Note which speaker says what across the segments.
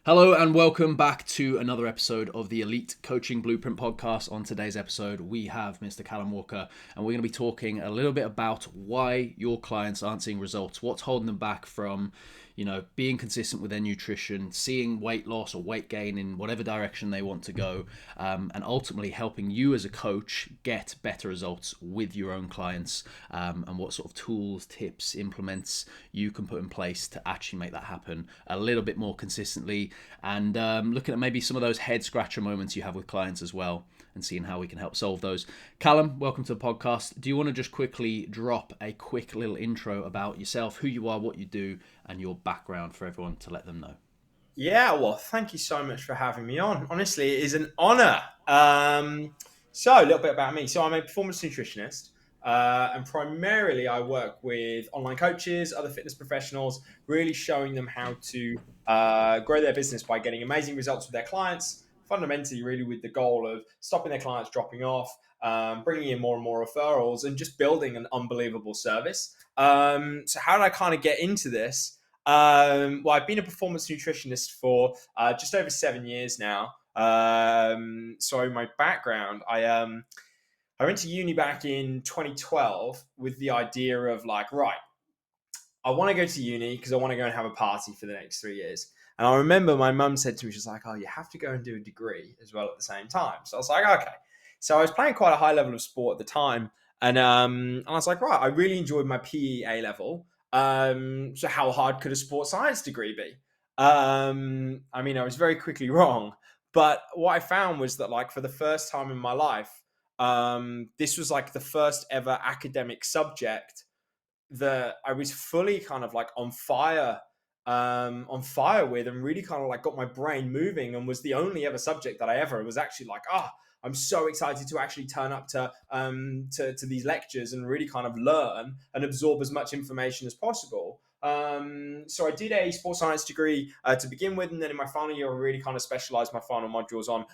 Speaker 1: Hello and welcome back to another episode of the Elite Coaching Blueprint podcast. On today's episode, we have Mr. Callum Walker, and we're going to be talking a little bit about why your clients aren't seeing results, what's holding them back from, being consistent with their nutrition, seeing weight loss or weight gain in whatever direction they want to go, and ultimately helping you as a coach get better results with your own clients, and what sort of tools, tips, implements you can put in place to actually make that happen a little bit more consistently, and looking at maybe some of those head scratcher moments you have with clients as well, and seeing how we can help solve those. Callum, welcome to the podcast. Do you want to just quickly drop a quick little intro about yourself, who you are, what you do, and your background for everyone to let them know?
Speaker 2: Yeah, well, thank you so much for having me on. Honestly, it is an honor. So, a little bit about me. So, I'm a performance nutritionist, and primarily I work with online coaches, other fitness professionals, really showing them how to grow their business by getting amazing results with their clients. Fundamentally, really, with the goal of stopping their clients dropping off, bringing in more and more referrals, and just building an unbelievable service. So, how did I kind of get into this? Well, I've been a performance nutritionist for just over 7 years now. So my background, I went to uni back in 2012 with the idea of like, right, I want to go to uni because I want to go and have a party for the next 3 years. And I remember my mum said to me, she's like, "Oh, you have to go and do a degree as well at the same time." So I was like, "Okay." So I was playing quite a high level of sport at the time, and I was like, "Right, I really enjoyed my PE A level. So how hard could a sports science degree be?" I mean, I was very quickly wrong, but what I found was that, like, for the first time in my life, this was like the first ever academic subject that I was fully kind of like on fire with, and really kind of like got my brain moving, and was the only ever subject that I ever was actually like, I'm so excited to actually turn up to these lectures and really kind of learn and absorb as much information as possible. So I did a sports science degree to begin with, and then in my final year, I really kind of specialized my final modules on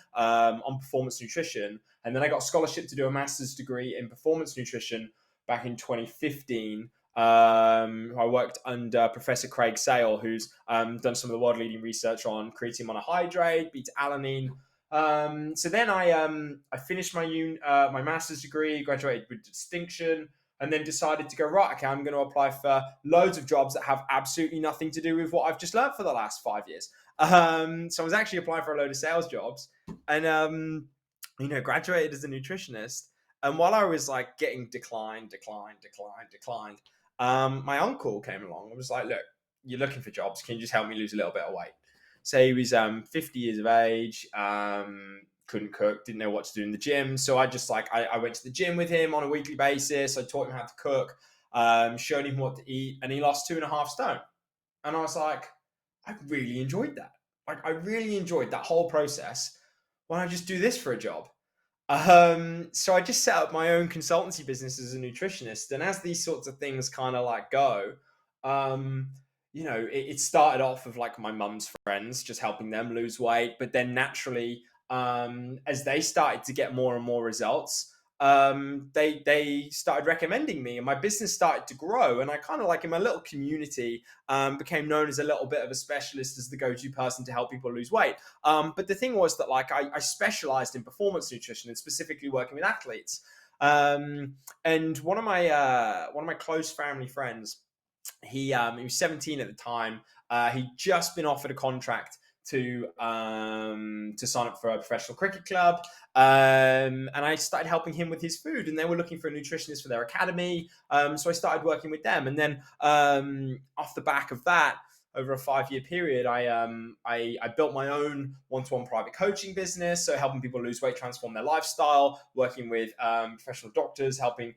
Speaker 2: performance nutrition, and then I got a scholarship to do a master's degree in performance nutrition back in 2015. I worked under Professor Craig Sale, who's done some of the world-leading research on creatine monohydrate, beta-alanine. So then I finished my master's degree, graduated with distinction, and then decided to go, right, okay, I'm going to apply for loads of jobs that have absolutely nothing to do with what I've just learned for the last 5 years. So I was actually applying for a load of sales jobs, and graduated as a nutritionist. And while I was like getting declined, my uncle came along and was like, "Look, you're looking for jobs. Can you just help me lose a little bit of weight?" So he was 50 years of age, couldn't cook, didn't know what to do in the gym. So I went to the gym with him on a weekly basis. I taught him how to cook, showed him what to eat, and he lost 2.5 stone. And I was like, I really enjoyed that. Like, I really enjoyed that whole process. Why don't I just do this for a job? So I just set up my own consultancy business as a nutritionist, and as these sorts of things kind of like go, it started off with like my mum's friends, just helping them lose weight, but then naturally, as they started to get more and more results, they started recommending me, and my business started to grow, and I kind of like in my little community became known as a little bit of a specialist, as the go-to person to help people lose weight. But the thing was that like I specialized in performance nutrition and specifically working with athletes. And one of my close family friends, he was 17 at the time. He'd just been offered a contract to sign up for a professional cricket club, and I started helping him with his food. And they were looking for a nutritionist for their academy, so I started working with them. And then off the back of that, over a 5 year period, I built my own one-to-one private coaching business, so helping people lose weight, transform their lifestyle, working with professional doctors, helping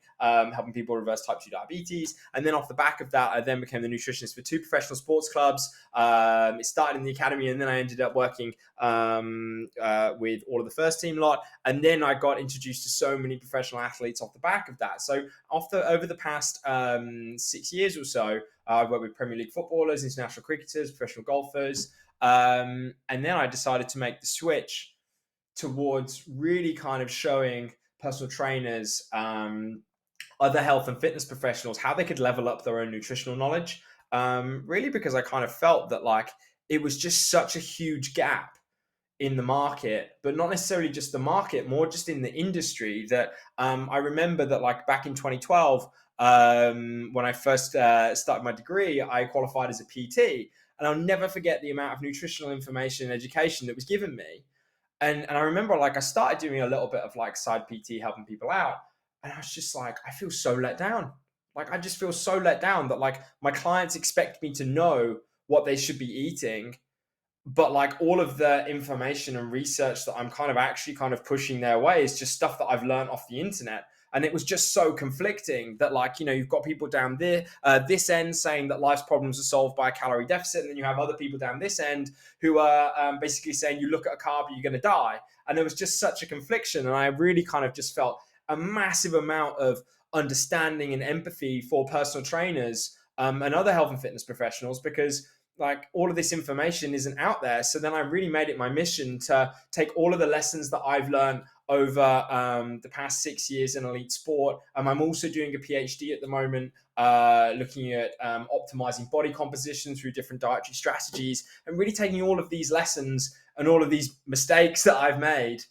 Speaker 2: people reverse type 2 diabetes. And then off the back of that, I then became the nutritionist for 2 professional sports clubs. It started in the academy, and then I ended up working with all of the first team lot. And then I got introduced to so many professional athletes off the back of that. So over the past 6 years or so, I've worked with Premier League footballers, international cricketers, professional golfers. And then I decided to make the switch towards really kind of showing personal trainers, other health and fitness professionals, how they could level up their own nutritional knowledge. Really, because I kind of felt that like it was just such a huge gap in the market, but not necessarily just the market, more just in the industry. That I remember that like back in 2012, when I first started my degree, I qualified as a PT, and I'll never forget the amount of nutritional information and education that was given me. And I remember like I started doing a little bit of like side PT, helping people out, and I was just like, I feel so let down. Like I just feel so let down that like my clients expect me to know what they should be eating, but like all of the information and research that I'm kind of actually kind of pushing their way is just stuff that I've learned off the internet. And it was just so conflicting that, like, you know, you've got people down there, this end saying that life's problems are solved by a calorie deficit. And then you have other people down this end who are basically saying you look at a carb, you're going to die. And there was just such a confliction. And I really kind of just felt a massive amount of understanding and empathy for personal trainers and other health and fitness professionals, because like all of this information isn't out there. So then I really made it my mission to take all of the lessons that I've learned over the past 6 years in elite sport. I'm also doing a PhD at the moment, looking at optimizing body composition through different dietary strategies, and really taking all of these lessons and all of these mistakes that I've made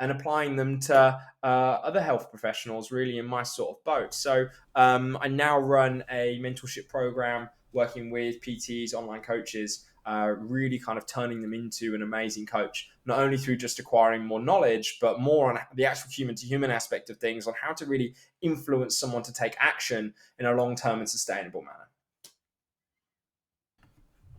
Speaker 2: and applying them to other health professionals really in my sort of boat. So I now run a mentorship program working with PTs, online coaches, really kind of turning them into an amazing coach, not only through just acquiring more knowledge, but more on the actual human to human aspect of things, on how to really influence someone to take action in a long-term and sustainable manner.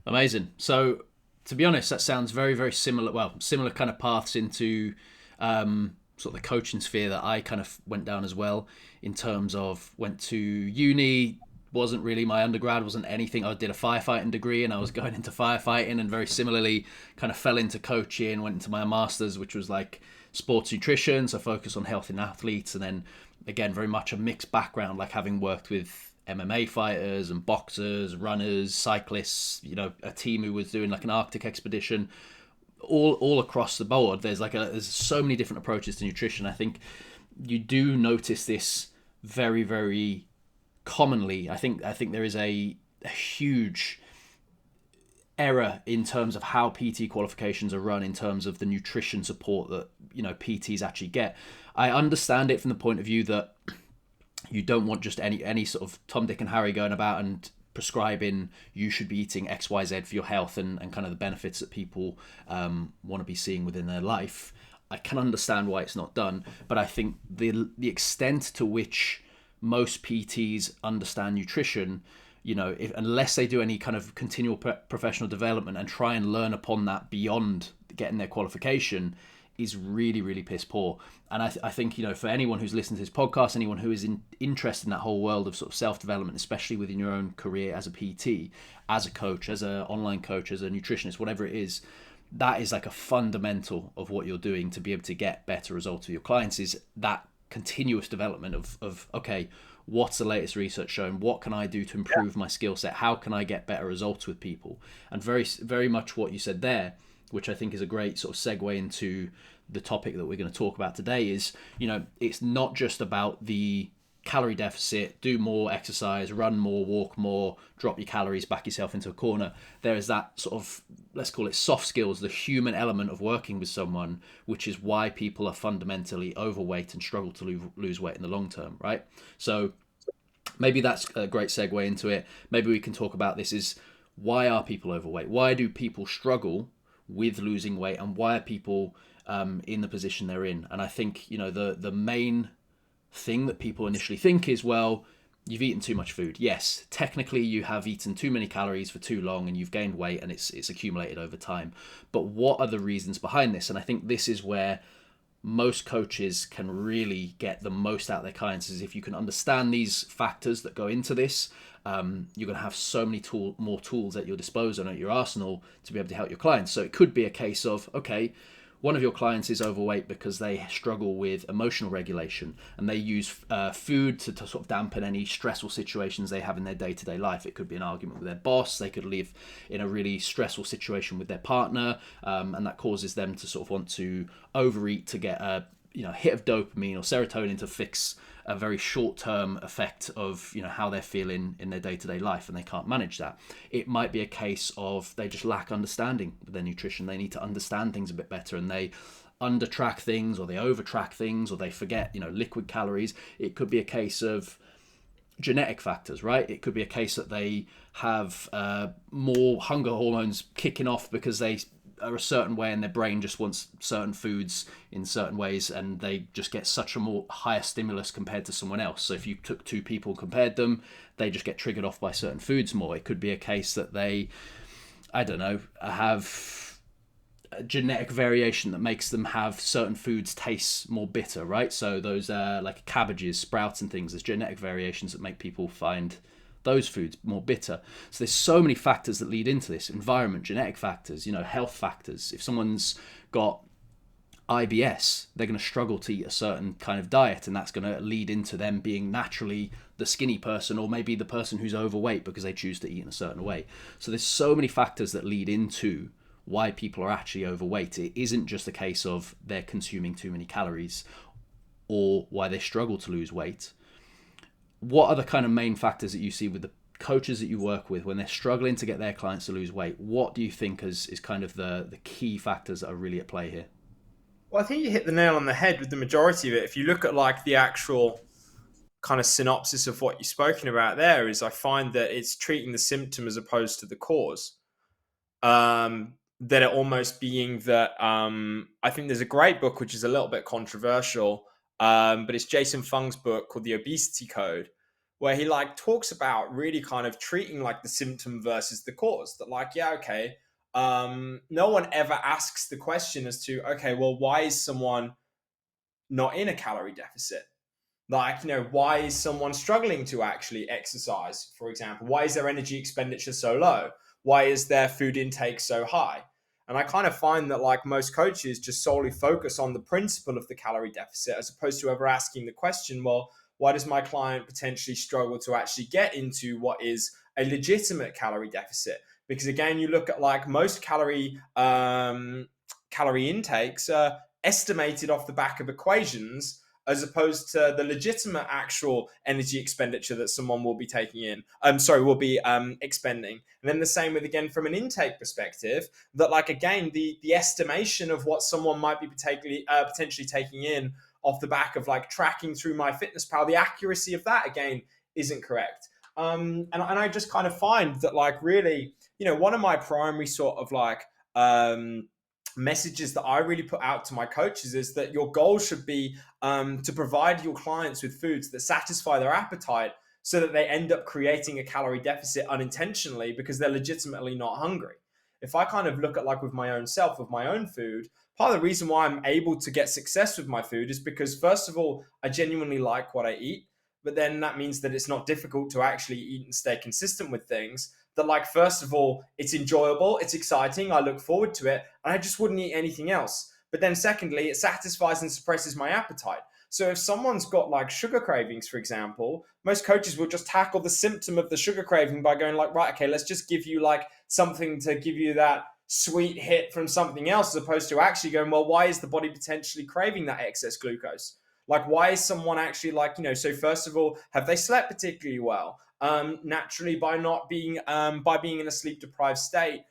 Speaker 1: Amazing. So, to be honest, that sounds very, very similar. Well, similar kind of paths into sort of the coaching sphere that I kind of went down as well. In terms of went to uni, wasn't really my undergrad, wasn't anything. I did a firefighting degree and I was going into firefighting, and very similarly kind of fell into coaching, went into my master's, which was like sports nutrition, so focus on health in athletes. And then again, very much a mixed background, like having worked with MMA fighters and boxers, runners, cyclists, you know, a team who was doing like an Arctic expedition, all across the board. There's so many different approaches to nutrition. I think you do notice this very, very commonly. I think there is a huge error in terms of how PT qualifications are run, in terms of the nutrition support that, you know, PTs actually get. I understand it from the point of view that you don't want just any sort of Tom, Dick and Harry going about and prescribing you should be eating XYZ for your health and kind of the benefits that people want to be seeing within their life. I can understand why it's not done, but I think the extent to which most PTs understand nutrition, you know, unless they do any kind of continual professional development and try and learn upon that beyond getting their qualification, is really, really piss poor. And I think, you know, for anyone who's listened to this podcast, anyone who is interested in that whole world of sort of self-development, especially within your own career as a PT, as a coach, as an online coach, as a nutritionist, whatever it is, that is like a fundamental of what you're doing to be able to get better results with your clients, is that continuous development of okay, what's the latest research showing? What can I do to improve my skill set? How can I get better results with people? And very, very much what you said there, which I think is a great sort of segue into the topic that we're going to talk about today, is, you know, it's not just about the calorie deficit, do more exercise, run more, walk more, drop your calories, back yourself into a corner. There is that sort of, let's call it soft skills, the human element of working with someone, which is why people are fundamentally overweight and struggle to lose weight in the long term, right? So maybe that's a great segue into it. Maybe we can talk about this, is why are people overweight? Why do people struggle with losing weight, and why are people in the position they're in? And I think, you know, the main thing that people initially think is, well, you've eaten too much food. Yes, technically you have eaten too many calories for too long and you've gained weight and it's accumulated over time. But what are the reasons behind this? And I think this is where most coaches can really get the most out of their clients, is if you can understand these factors that go into this, you're going to have so many more tools at your disposal and at your arsenal to be able to help your clients. So it could be a case of, okay, one of your clients is overweight because they struggle with emotional regulation and they use food to sort of dampen any stressful situations they have in their day-to-day life. It could be an argument with their boss. They could live in a really stressful situation with their partner, and that causes them to sort of want to overeat to get a hit of dopamine or serotonin to fix a very short-term effect of how they're feeling in their day-to-day life, and they can't manage that. It might be a case of they just lack understanding of their nutrition. They need to understand things a bit better, and they under track things, or they over track things, or they forget liquid calories. It could be a case of genetic factors, right? It could be a case that they have more hunger hormones kicking off because they are a certain way and their brain just wants certain foods in certain ways, and they just get such a more higher stimulus compared to someone else. So if you took two people and compared them, they just get triggered off by certain foods more. It could be a case that they, I don't know, have a genetic variation that makes them have certain foods taste more bitter, right? So those like cabbages, sprouts and things, there's genetic variations that make people find those foods more bitter. So there's so many factors that lead into this: environment, genetic factors, health factors. If someone's got IBS, they're going to struggle to eat a certain kind of diet, and that's going to lead into them being naturally the skinny person, or maybe the person who's overweight because they choose to eat in a certain way. So there's so many factors that lead into why people are actually overweight. It isn't just a case of they're consuming too many calories or why they struggle to lose weight. What are the kind of main factors that you see with the coaches that you work with when they're struggling to get their clients to lose weight? What do you think is kind of the key factors that are really at play here?
Speaker 2: Well, I think you hit the nail on the head with the majority of it. If you look at like the actual kind of synopsis of what you've spoken about there, is I find that it's treating the symptom as opposed to the cause. That it almost being that I think there's a great book which is a little bit controversial, but it's Jason Fung's book called The Obesity Code, where he like talks about really kind of treating like the symptom versus the cause. That like, yeah, okay, no one ever asks the question as to, okay, well, why is someone not in a calorie deficit? Like, why is someone struggling to actually exercise, for example? Why is their energy expenditure so low? Why is their food intake so high? And I kind of find that like most coaches just solely focus on the principle of the calorie deficit as opposed to ever asking the question, well, why does my client potentially struggle to actually get into what is a legitimate calorie deficit? Because again, you look at like most calorie intakes are estimated off the back of equations, as opposed to the legitimate actual energy expenditure that someone will be taking in. Will be expending. And then the same with, again, from an intake perspective, that like, again, the estimation of what someone might be potentially taking in off the back of like tracking through MyFitnessPal, the accuracy of that, again, isn't correct. And I just kind of find that like really, one of my primary sort of like, messages that I really put out to my coaches is that your goal should be to provide your clients with foods that satisfy their appetite, so that they end up creating a calorie deficit unintentionally because they're legitimately not hungry. If I kind of look at like with my own self, with my own food, part of the reason why I'm able to get success with my food is because, first of all, I genuinely like what I eat, but then that means that it's not difficult to actually eat and stay consistent with things. That like, first of all, it's enjoyable, it's exciting, I look forward to it, and I just wouldn't eat anything else. But then secondly, it satisfies and suppresses my appetite. So if someone's got like sugar cravings, for example, most coaches will just tackle the symptom of the sugar craving by going like, right, okay, let's just give you like something to give you that sweet hit from something else, as opposed to actually going, well, why is the body potentially craving that excess glucose? Like, why is someone actually like, so first of all, have they slept particularly well? Naturally, by not being by being in a sleep deprived state,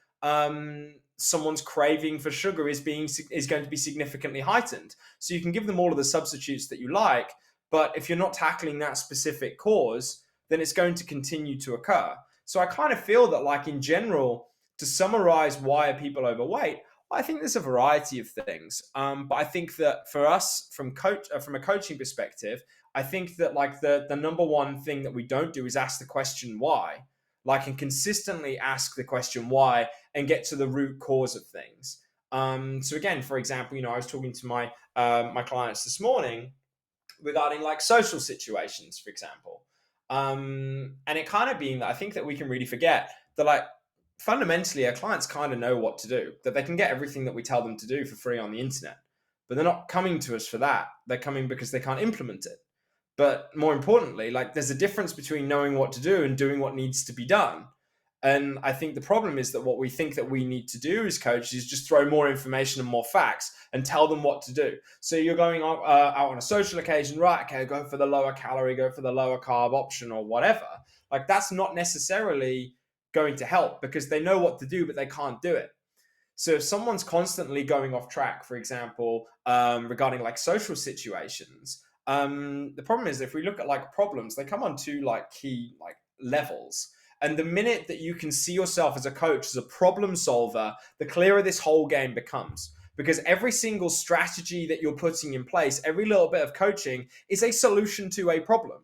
Speaker 2: someone's craving for sugar is going to be significantly heightened. So you can give them all of the substitutes that you like, but if you're not tackling that specific cause, then it's going to continue to occur. So I kind of feel that, like, in general, to summarize why are people overweight, I think there's a variety of things. But I think that for us, from a coaching perspective, I think that like the number one thing that we don't do is ask the question why, like, and consistently ask the question why and get to the root cause of things. So again, for example, I was talking to my my clients this morning regarding like social situations, for example, and it kind of being that I think that we can really forget that like fundamentally our clients kind of know what to do, that they can get everything that we tell them to do for free on the internet, but they're not coming to us for that. They're coming because they can't implement it. But more importantly, like, there's a difference between knowing what to do and doing what needs to be done. And I think the problem is that what we think that we need to do as coaches is just throw more information and more facts and tell them what to do. So you're going out on a social occasion, right? Okay, go for the lower calorie, go for the lower carb option or whatever. Like that's not necessarily going to help because they know what to do, but they can't do it. So if someone's constantly going off track, for example, regarding like social situations, the problem is if we look at like problems, they come on two like key like levels. And the minute that you can see yourself as a coach, as a problem solver, the clearer this whole game becomes. Because every single strategy that you're putting in place, every little bit of coaching is a solution to a problem.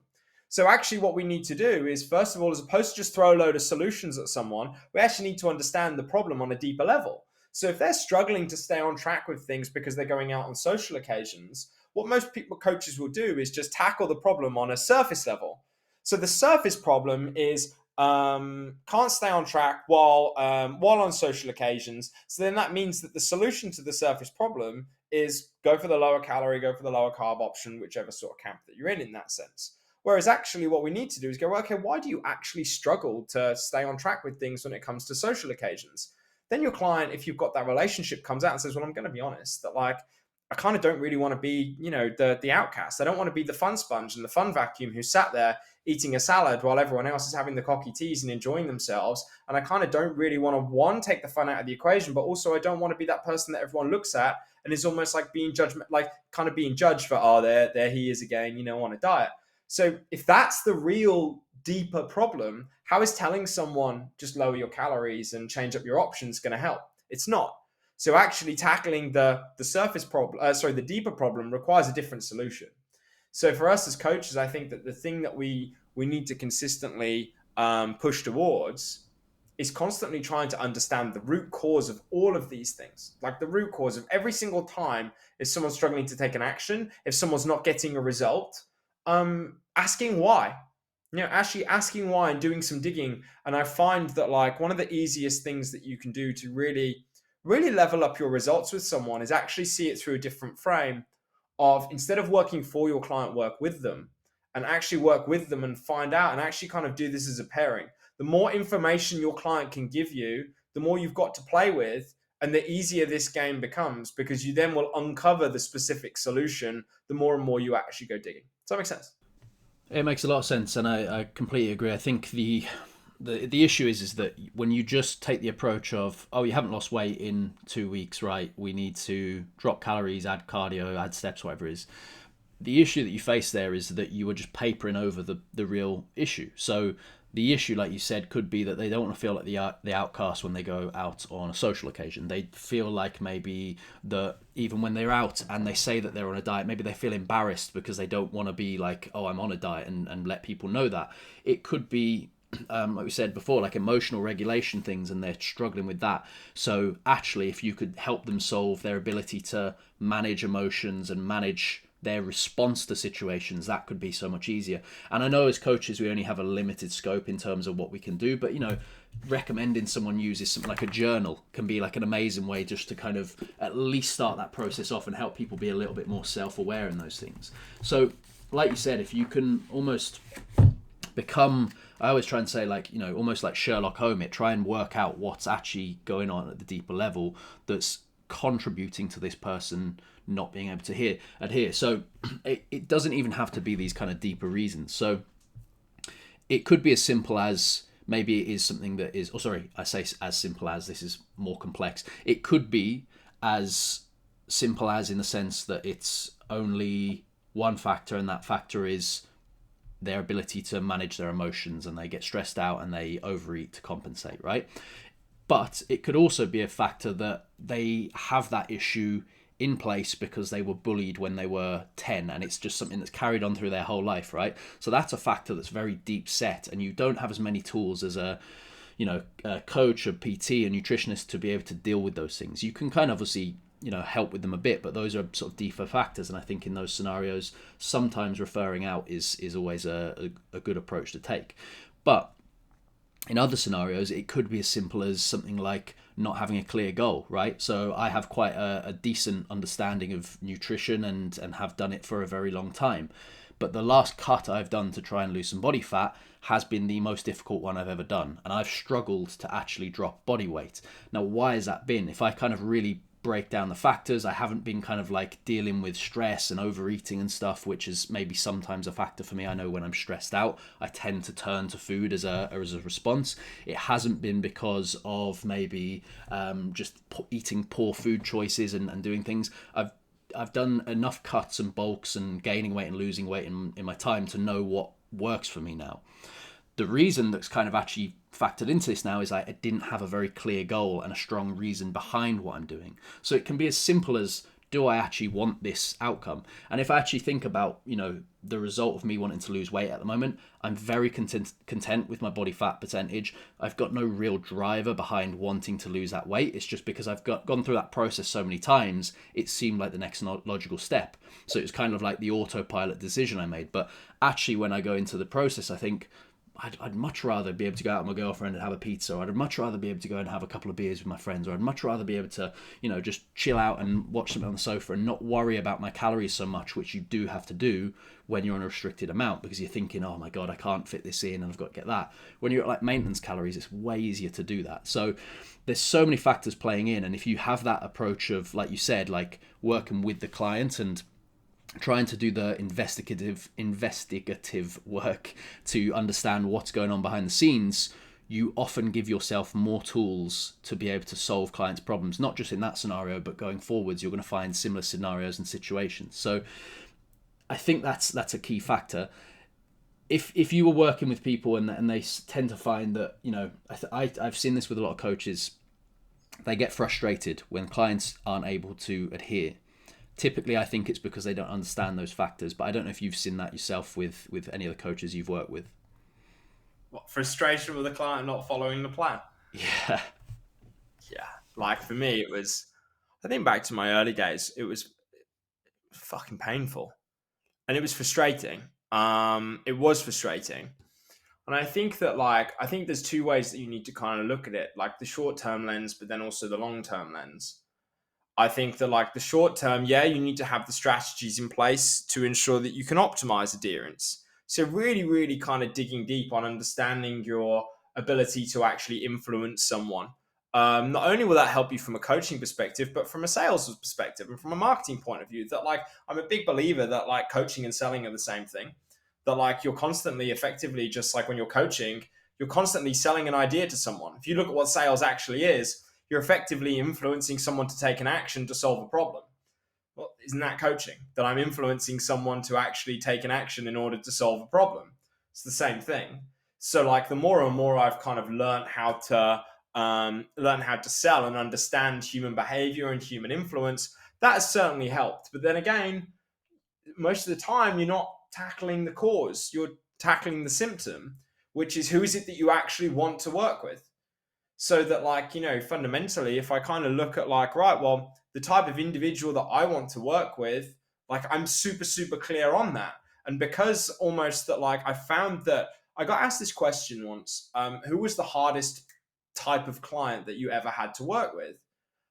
Speaker 2: So actually what we need to do is, first of all, as opposed to just throw a load of solutions at someone, we actually need to understand the problem on a deeper level. So if they're struggling to stay on track with things because they're going out on social occasions, what most people coaches will do is just tackle the problem on a surface level. So the surface problem is can't stay on track while on social occasions. So then that means that the solution to the surface problem is go for the lower calorie, go for the lower carb option, whichever sort of camp that you're in that sense. Whereas actually what we need to do is go, well, okay, why do you actually struggle to stay on track with things when it comes to social occasions? Then your client, if you've got that relationship, comes out and says, well, I'm going to be honest that like, I kind of don't really want to be, the outcast. I don't want to be the fun sponge and the fun vacuum who sat there eating a salad while everyone else is having the cocky teas and enjoying themselves. And I kind of don't really want to, one, take the fun out of the equation, but also I don't want to be that person that everyone looks at and is almost like being judged for, oh, there he is again, on a diet. So if that's the real deeper problem, how is telling someone just lower your calories and change up your options going to help? It's not. So actually tackling the surface problem, the deeper problem requires a different solution. So for us as coaches, I think that the thing that we need to consistently push towards is constantly trying to understand the root cause of all of these things. Like the root cause of every single time if someone's struggling to take an action, if someone's not getting a result, asking why. Actually asking why and doing some digging. And I find that like one of the easiest things that you can do to really level up your results with someone is actually see it through a different frame of, instead of working for your client, work with them and actually work with them and find out and actually kind of do this as a pairing. The more information your client can give you, the more you've got to play with and the easier this game becomes because you then will uncover the specific solution the more and more you actually go digging. Does that make sense?
Speaker 1: It makes a lot of sense, and I completely agree. I think the issue is that when you just take the approach of, oh, you haven't lost weight in 2 weeks, right? We need to drop calories, add cardio, add steps, whatever it is. The issue that you face there is that you are just papering over the real issue. So the issue, like you said, could be that they don't want to feel like the outcast when they go out on a social occasion. They feel like maybe that even when they're out and they say that they're on a diet, maybe they feel embarrassed because they don't want to be like, oh, I'm on a diet and let people know that. It could be, like we said before, like emotional regulation things, and they're struggling with that. So actually, if you could help them solve their ability to manage emotions and manage their response to situations, that could be so much easier. And I know as coaches we only have a limited scope in terms of what we can do, but recommending someone uses something like a journal can be like an amazing way just to kind of at least start that process off and help people be a little bit more self-aware in those things. So like you said, if you can almost become, I always try and say, like, almost like Sherlock Holmes, try and work out what's actually going on at the deeper level that's contributing to this person not being able to adhere. So it doesn't even have to be these kind of deeper reasons. So it could be as simple as, maybe it is something that is, I say as simple as, this is more complex. It could be as simple as, in the sense that it's only one factor, and that factor is their ability to manage their emotions, and they get stressed out and they overeat to compensate, right? But it could also be a factor that they have that issue in place because they were bullied when they were 10, and it's just something that's carried on through their whole life, right? So that's a factor that's very deep set, and you don't have as many tools as a coach, a PT, a nutritionist to be able to deal with those things. You can kind of obviously help with them a bit, but those are sort of deeper factors, and I think in those scenarios sometimes referring out is always a good approach to take. But in other scenarios, it could be as simple as something like not having a clear goal, right? So I have quite a decent understanding of nutrition and have done it for a very long time. But the last cut I've done to try and lose some body fat has been the most difficult one I've ever done. And I've struggled to actually drop body weight. Now, why has that been? If I kind of really break down the factors, I haven't been kind of like dealing with stress and overeating and stuff, which is maybe sometimes a factor for me. I know when I'm stressed out, I tend to turn to food as a response. It hasn't been because of maybe just eating poor food choices and doing things. I've done enough cuts and bulks and gaining weight and losing weight in my time to know what works for me now. The reason that's kind of actually factored into this now is I didn't have a very clear goal and a strong reason behind what I'm doing. So it can be as simple as, do I actually want this outcome? And if I actually think about, the result of me wanting to lose weight at the moment, I'm very content with my body fat percentage. I've got no real driver behind wanting to lose that weight. It's just because I've gone through that process so many times, it seemed like the next logical step. So it was kind of like the autopilot decision I made. But actually, when I go into the process, I think, I'd much rather be able to go out with my girlfriend and have a pizza, or I'd much rather be able to go and have a couple of beers with my friends, or I'd much rather be able to, just chill out and watch something on the sofa and not worry about my calories so much, which you do have to do when you're on a restricted amount, because you're thinking, oh my God, I can't fit this in and I've got to get that. When you're at like maintenance calories, it's way easier to do that. So there's so many factors playing in. And if you have that approach of, like you said, like working with the client and trying to do the investigative work to understand what's going on behind the scenes, you often give yourself more tools to be able to solve clients' problems, not just in that scenario, but going forwards, you're going to find similar scenarios and situations. So I think that's a key factor. If you were working with people and they tend to find that, I've seen this with a lot of coaches, they get frustrated when clients aren't able to adhere. Typically, I think it's because they don't understand those factors, but I don't know if you've seen that yourself with any of the coaches you've worked with.
Speaker 2: What, frustration with the client not following the plan?
Speaker 1: Yeah.
Speaker 2: Yeah. Like for me, I think back to my early days, it was fucking painful and it was frustrating. It was frustrating. And I think that I think there's two ways that you need to kind of look at it, like the short-term lens, but then also the long-term lens. I think that the short term, you need to have the strategies in place to ensure that you can optimize adherence. So really, really kind of digging deep on understanding your ability to actually influence someone. Not only will that help you from a coaching perspective, but from a sales perspective and from a marketing point of view, that I'm a big believer that coaching and selling are the same thing. That you're constantly effectively, just like when you're coaching, you're constantly selling an idea to someone. If you look at what sales actually is, you're effectively influencing someone to take an action to solve a problem. Well, isn't that coaching? That I'm influencing someone to actually take an action in order to solve a problem. It's the same thing. So the more and more I've kind of learned how to sell and understand human behavior and human influence, that has certainly helped. But then again, most of the time you're not tackling the cause, you're tackling the symptom, which is who is it that you actually want to work with. So that fundamentally, if I kind of look at the type of individual that I want to work with, I'm super, super clear on that. And because almost that I found that I got asked this question once, who was the hardest type of client that you ever had to work with?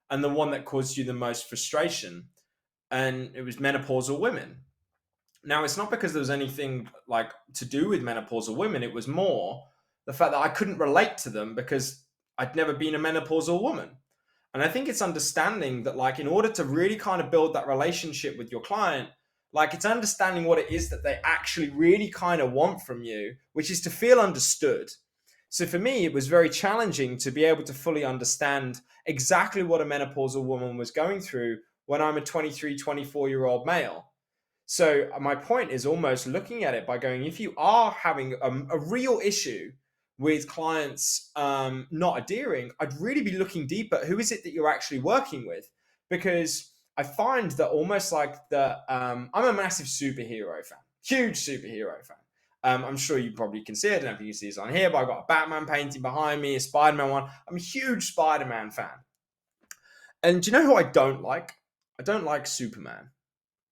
Speaker 2: And the one that caused you the most frustration? And it was menopausal women. Now, it's not because there was anything to do with menopausal women. It was more the fact that I couldn't relate to them because I'd never been a menopausal woman. And I think it's understanding that in order to really kind of build that relationship with your client, it's understanding what it is that they actually really kind of want from you, which is to feel understood. So for me, it was very challenging to be able to fully understand exactly what a menopausal woman was going through when I'm a 23, 24-year-old male. So my point is almost looking at it by going, if you are having a real issue with clients not adhering, I'd really be looking deep at who is it that you're actually working with. Because I find that almost I'm a massive superhero fan, huge superhero fan. I'm sure you probably can see it. I don't know if you can see this on here, but I've got a Batman painting behind me, a Spider-Man one. I'm a huge Spider-Man fan. And do you know who I don't like? I don't like Superman.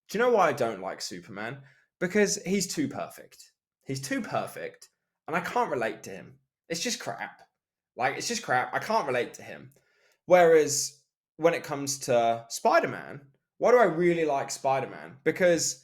Speaker 2: Do you know why I don't like Superman? Because he's too perfect. He's too perfect, and I can't relate to him. It's just crap. It's just crap. I can't relate to him. Whereas when it comes to Spider-Man, why do I really like Spider-Man? Because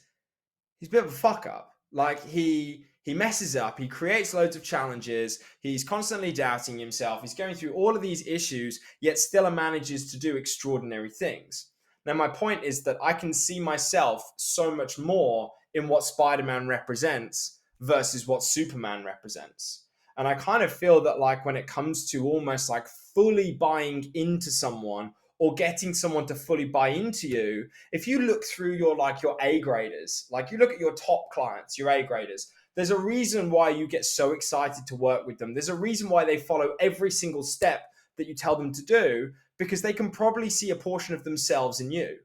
Speaker 2: he's a bit of a fuck up. Like he messes up, he creates loads of challenges, he's constantly doubting himself, he's going through all of these issues, yet still manages to do extraordinary things. Now, my point is that I can see myself so much more in what Spider-Man represents versus what Superman represents. And I kind of feel that, like, when it comes to almost like fully buying into someone or getting someone to fully buy into you, if you look through your A graders, like you look at your top clients, your A graders, there's a reason why you get so excited to work with them. There's a reason why they follow every single step that you tell them to do, because they can probably see a portion of themselves in you.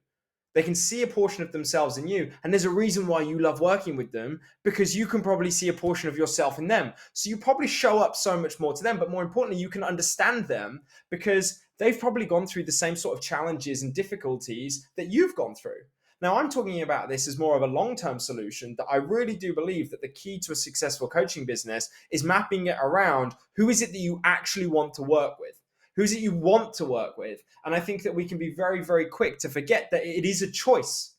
Speaker 2: They can see a portion of themselves in you. And there's a reason why you love working with them, because you can probably see a portion of yourself in them. So you probably show up so much more to them. But more importantly, you can understand them because they've probably gone through the same sort of challenges and difficulties that you've gone through. Now, I'm talking about this as more of a long-term solution, that I really do believe that the key to a successful coaching business is mapping it around who is it that you actually want to work with. Who's it you want to work with? And I think that we can be very, very quick to forget that it is a choice.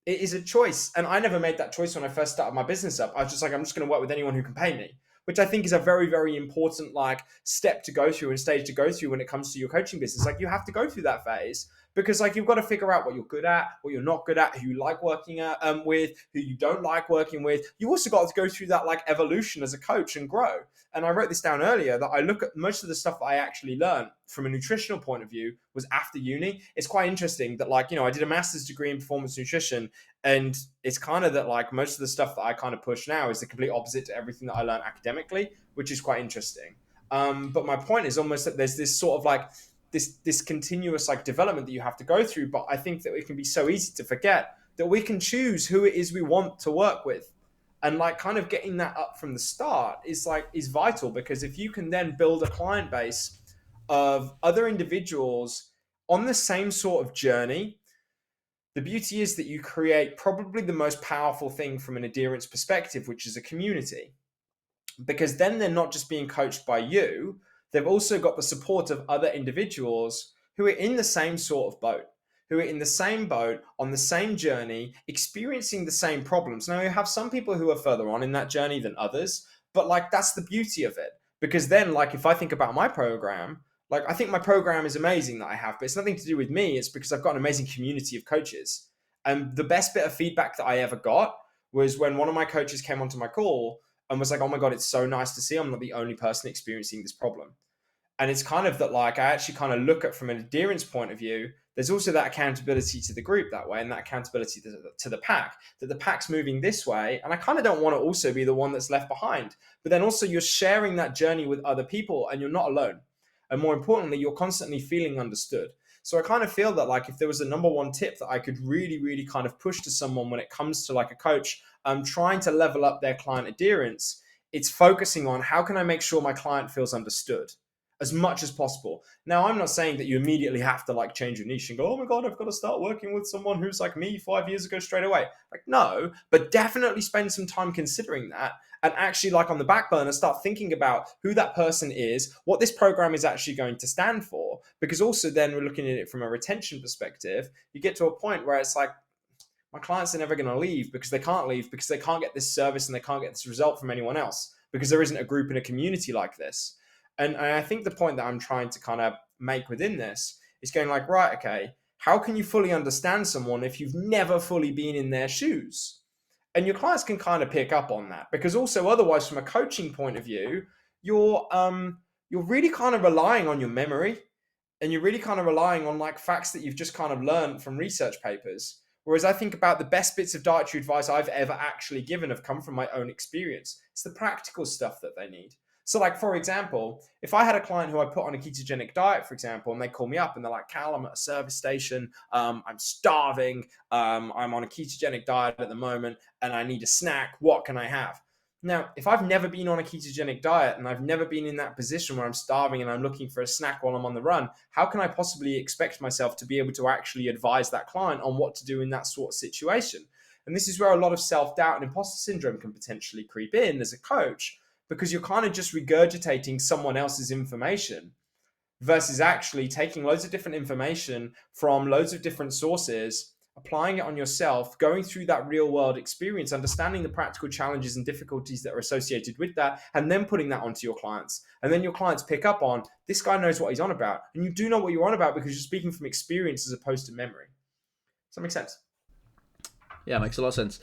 Speaker 2: It is a choice. And I never made that choice when I first started my business up. I was just like, I'm just going to work with anyone who can pay me, which I think is a very, very important like step to go through and stage to go through when it comes to your coaching business. Like, you have to go through that phase, because like you've got to figure out what you're good at, what you're not good at, who you like working with, who you don't like working with. You also got to go through that like evolution as a coach and grow. And I wrote this down earlier, that I look at most of the stuff that I actually learned from a nutritional point of view was after uni. It's quite interesting that, like, you know, I did a master's degree in performance nutrition, and it's kind of that like most of the stuff that I kind of push now is the complete opposite to everything that I learned academically, which is quite interesting. But my point is almost that there's this sort of like this continuous like development that you have to go through. But I think that it can be so easy to forget that we can choose who it is we want to work with. And like kind of getting that up from the start is vital, because if you can then build a client base of other individuals on the same sort of journey, the beauty is that you create probably the most powerful thing from an adherence perspective, which is a community. Because then they're not just being coached by you, they've also got the support of other individuals who are in the same sort of boat, who are in the same boat, on the same journey, experiencing the same problems. Now, you have some people who are further on in that journey than others, but like that's the beauty of it. Because then, like, if I think about my program, like I think my program is amazing that I have, but it's nothing to do with me. It's because I've got an amazing community of coaches. And the best bit of feedback that I ever got was when one of my coaches came onto my call and was like, oh my God, it's so nice to see I'm not the only person experiencing this problem. And it's kind of that, like, I actually kind of look at from an adherence point of view, there's also that accountability to the group that way, and that accountability to the pack, that the pack's moving this way. And I kind of don't want to also be the one that's left behind. But then also you're sharing that journey with other people, and you're not alone. And more importantly, you're constantly feeling understood. So I kind of feel that, like, if there was a number one tip that I could really, really kind of push to someone when it comes to like a coach trying to level up their client adherence, it's focusing on how can I make sure my client feels understood as much as possible. Now, I'm not saying that you immediately have to like change your niche and go, oh my God, I've got to start working with someone who's like me 5 years ago straight away. Like, no, but definitely spend some time considering that, and actually, like, on the back burner, start thinking about who that person is, what this program is actually going to stand for. Because also then we're looking at it from a retention perspective. You get to a point where it's like, my clients are never going to leave because they can't leave, because they can't get this service and they can't get this result from anyone else, because there isn't a group in a community like this. And I think the point that I'm trying to kind of make within this is going like, right, okay, how can you fully understand someone if you've never fully been in their shoes? And your clients can kind of pick up on that, because also otherwise, from a coaching point of view, you're really kind of relying on your memory, and you're really kind of relying on like facts that you've just kind of learned from research papers. Whereas I think about the best bits of dietary advice I've ever actually given have come from my own experience. It's the practical stuff that they need. So, like, for example, if I had a client who I put on a ketogenic diet, for example, and they call me up and they're like, Cal, I'm at a service station, I'm starving, I'm on a ketogenic diet at the moment, and I need a snack, what can I have? Now, if I've never been on a ketogenic diet and I've never been in that position where I'm starving and I'm looking for a snack while I'm on the run, how can I possibly expect myself to be able to actually advise that client on what to do in that sort of situation? And this is where a lot of self-doubt and imposter syndrome can potentially creep in as a coach, because you're kind of just regurgitating someone else's information versus actually taking loads of different information from loads of different sources applying it on yourself, going through that real world experience, understanding the practical challenges and difficulties that are associated with that, and then putting that onto your clients. And then your clients pick up on, this guy knows what he's on about. And you do know what you're on about because you're speaking from experience as opposed to memory. Does that make sense?
Speaker 1: Yeah, it makes a lot of sense.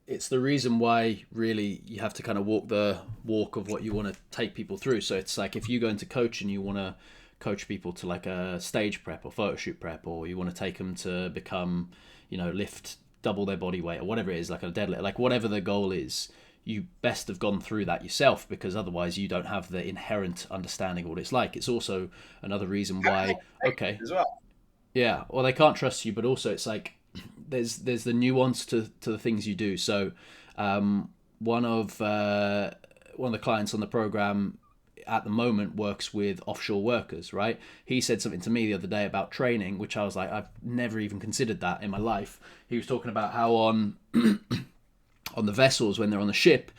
Speaker 1: It's the reason why really you have to kind of walk the walk of what you want to take people through. So it's like if you go into coach and you want to coach people to like a stage prep or photo shoot prep, or you want to take them to become, lift double their body weight or whatever it is, like a deadlift, like whatever the goal is, you best have gone through that yourself, because otherwise you don't have the inherent understanding of what it's like. It's also another reason why, okay,
Speaker 2: As well.
Speaker 1: yeah, well, they can't trust you, but also it's like there's the nuance to the things you do. So one of the clients on the program at the moment works with offshore workers, right? He said something to me the other day about training, which I was like, I've never even considered that in my life. He was talking about how on the vessels, when they're on the ship,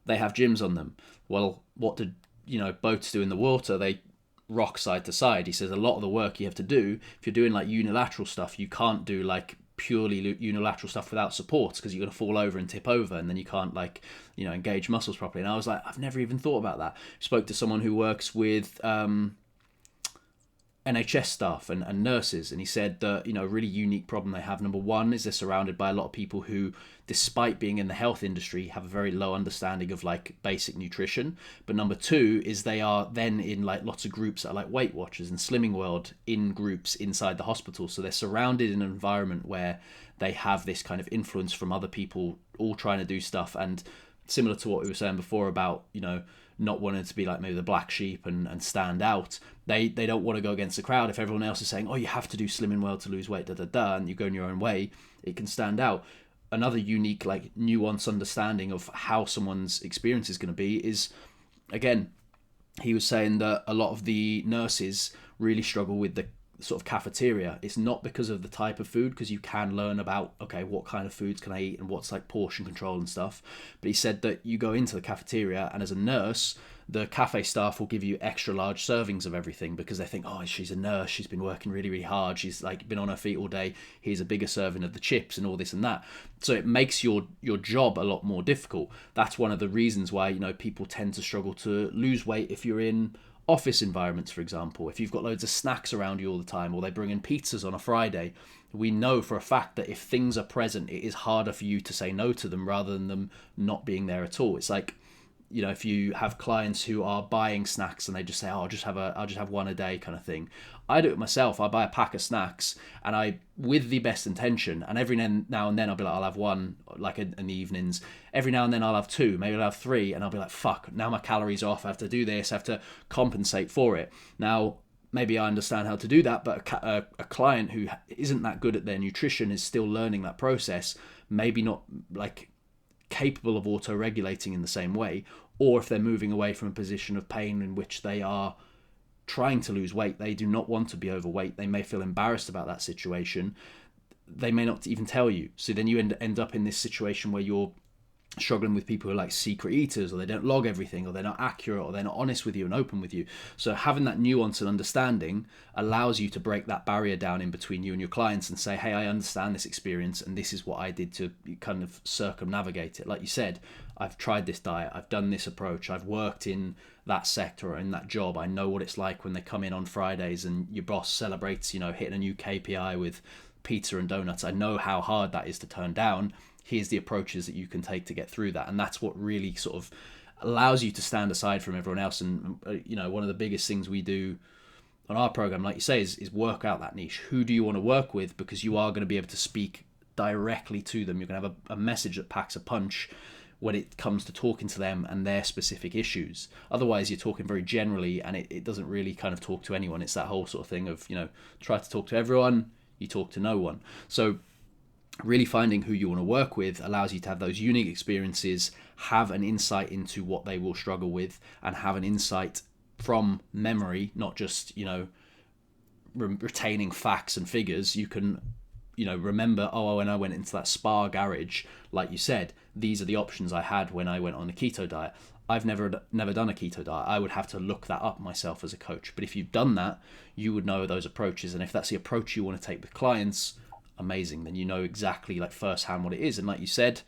Speaker 1: they have gyms on them. Well, what did boats do in the water? They rock side to side. He says a lot of the work you have to do, if you're doing like unilateral stuff, you can't do like purely unilateral stuff without supports, because you're going to fall over and tip over, and then you can't engage muscles properly. And I was like, I've never even thought about that. Spoke to someone who works with NHS staff and nurses, and he said that a really unique problem they have. Number one is they're surrounded by a lot of people who, despite being in the health industry, have a very low understanding of like basic nutrition. But number two is they are then in like lots of groups that are like Weight Watchers and Slimming World in groups inside the hospital. So they're surrounded in an environment where they have this kind of influence from other people all trying to do stuff. And similar to what we were saying before about not wanting to be like maybe the black sheep and stand out, they don't want to go against the crowd. If everyone else is saying, oh, you have to do Slimming World to lose weight, and you go in your own way, it can stand out. Another unique, like, nuanced understanding of how someone's experience is going to be is, again, he was saying that a lot of the nurses really struggle with the sort of cafeteria. It's not because of the type of food, because you can learn about, okay, what kind of foods can I eat and what's like portion control and stuff. But he said that you go into the cafeteria, and as a nurse, the cafe staff will give you extra large servings of everything, because they think, oh, she's a nurse, she's been working really, really hard, she's like been on her feet all day, here's a bigger serving of the chips and all this and that. So it makes your job a lot more difficult. That's one of the reasons why people tend to struggle to lose weight if you're in office environments, for example. If you've got loads of snacks around you all the time, or they bring in pizzas on a Friday, we know for a fact that if things are present, it is harder for you to say no to them rather than them not being there at all. It's like, if you have clients who are buying snacks and they just say, oh, I'll just have one a day kind of thing. I do it myself. I buy a pack of snacks, and I, with the best intention, and every now and then I'll be like, I'll have one like in the evenings. Every now and then I'll have two, maybe I'll have three, and I'll be like, fuck, now my calories are off. I have to do this. I have to compensate for it. Now, maybe I understand how to do that, but a client who isn't that good at their nutrition is still learning that process, maybe not like capable of auto-regulating in the same way, or if they're moving away from a position of pain in which they are trying to lose weight, they do not want to be overweight, they may feel embarrassed about that situation, they may not even tell you. So then you end up in this situation where you're struggling with people who are like secret eaters, or they don't log everything, or they're not accurate, or they're not honest with you and open with you. So having that nuance and understanding allows you to break that barrier down in between you and your clients and say, hey, I understand this experience, and this is what I did to kind of circumnavigate it. Like you said, I've tried this diet, I've done this approach, I've worked in that sector or in that job. I know what it's like when they come in on Fridays and your boss celebrates, hitting a new KPI with pizza and donuts. I know how hard that is to turn down. Here's the approaches that you can take to get through that. And that's what really sort of allows you to stand aside from everyone else. And one of the biggest things we do on our program, like you say, is work out that niche. Who do you want to work with? Because you are going to be able to speak directly to them. You're going to have a message that packs a punch when it comes to talking to them and their specific issues. Otherwise, you're talking very generally, and it doesn't really kind of talk to anyone. It's that whole sort of thing of, try to talk to everyone, you talk to no one. So really finding who you want to work with allows you to have those unique experiences, have an insight into what they will struggle with, and have an insight from memory, not just, retaining facts and figures. You can, remember, oh, when I went into that spa garage, like you said, these are the options I had when I went on a keto diet. I've never done a keto diet. I would have to look that up myself as a coach. But if you've done that, you would know those approaches. And if that's the approach you want to take with clients, amazing. Then you know exactly like firsthand what it is. And like you said,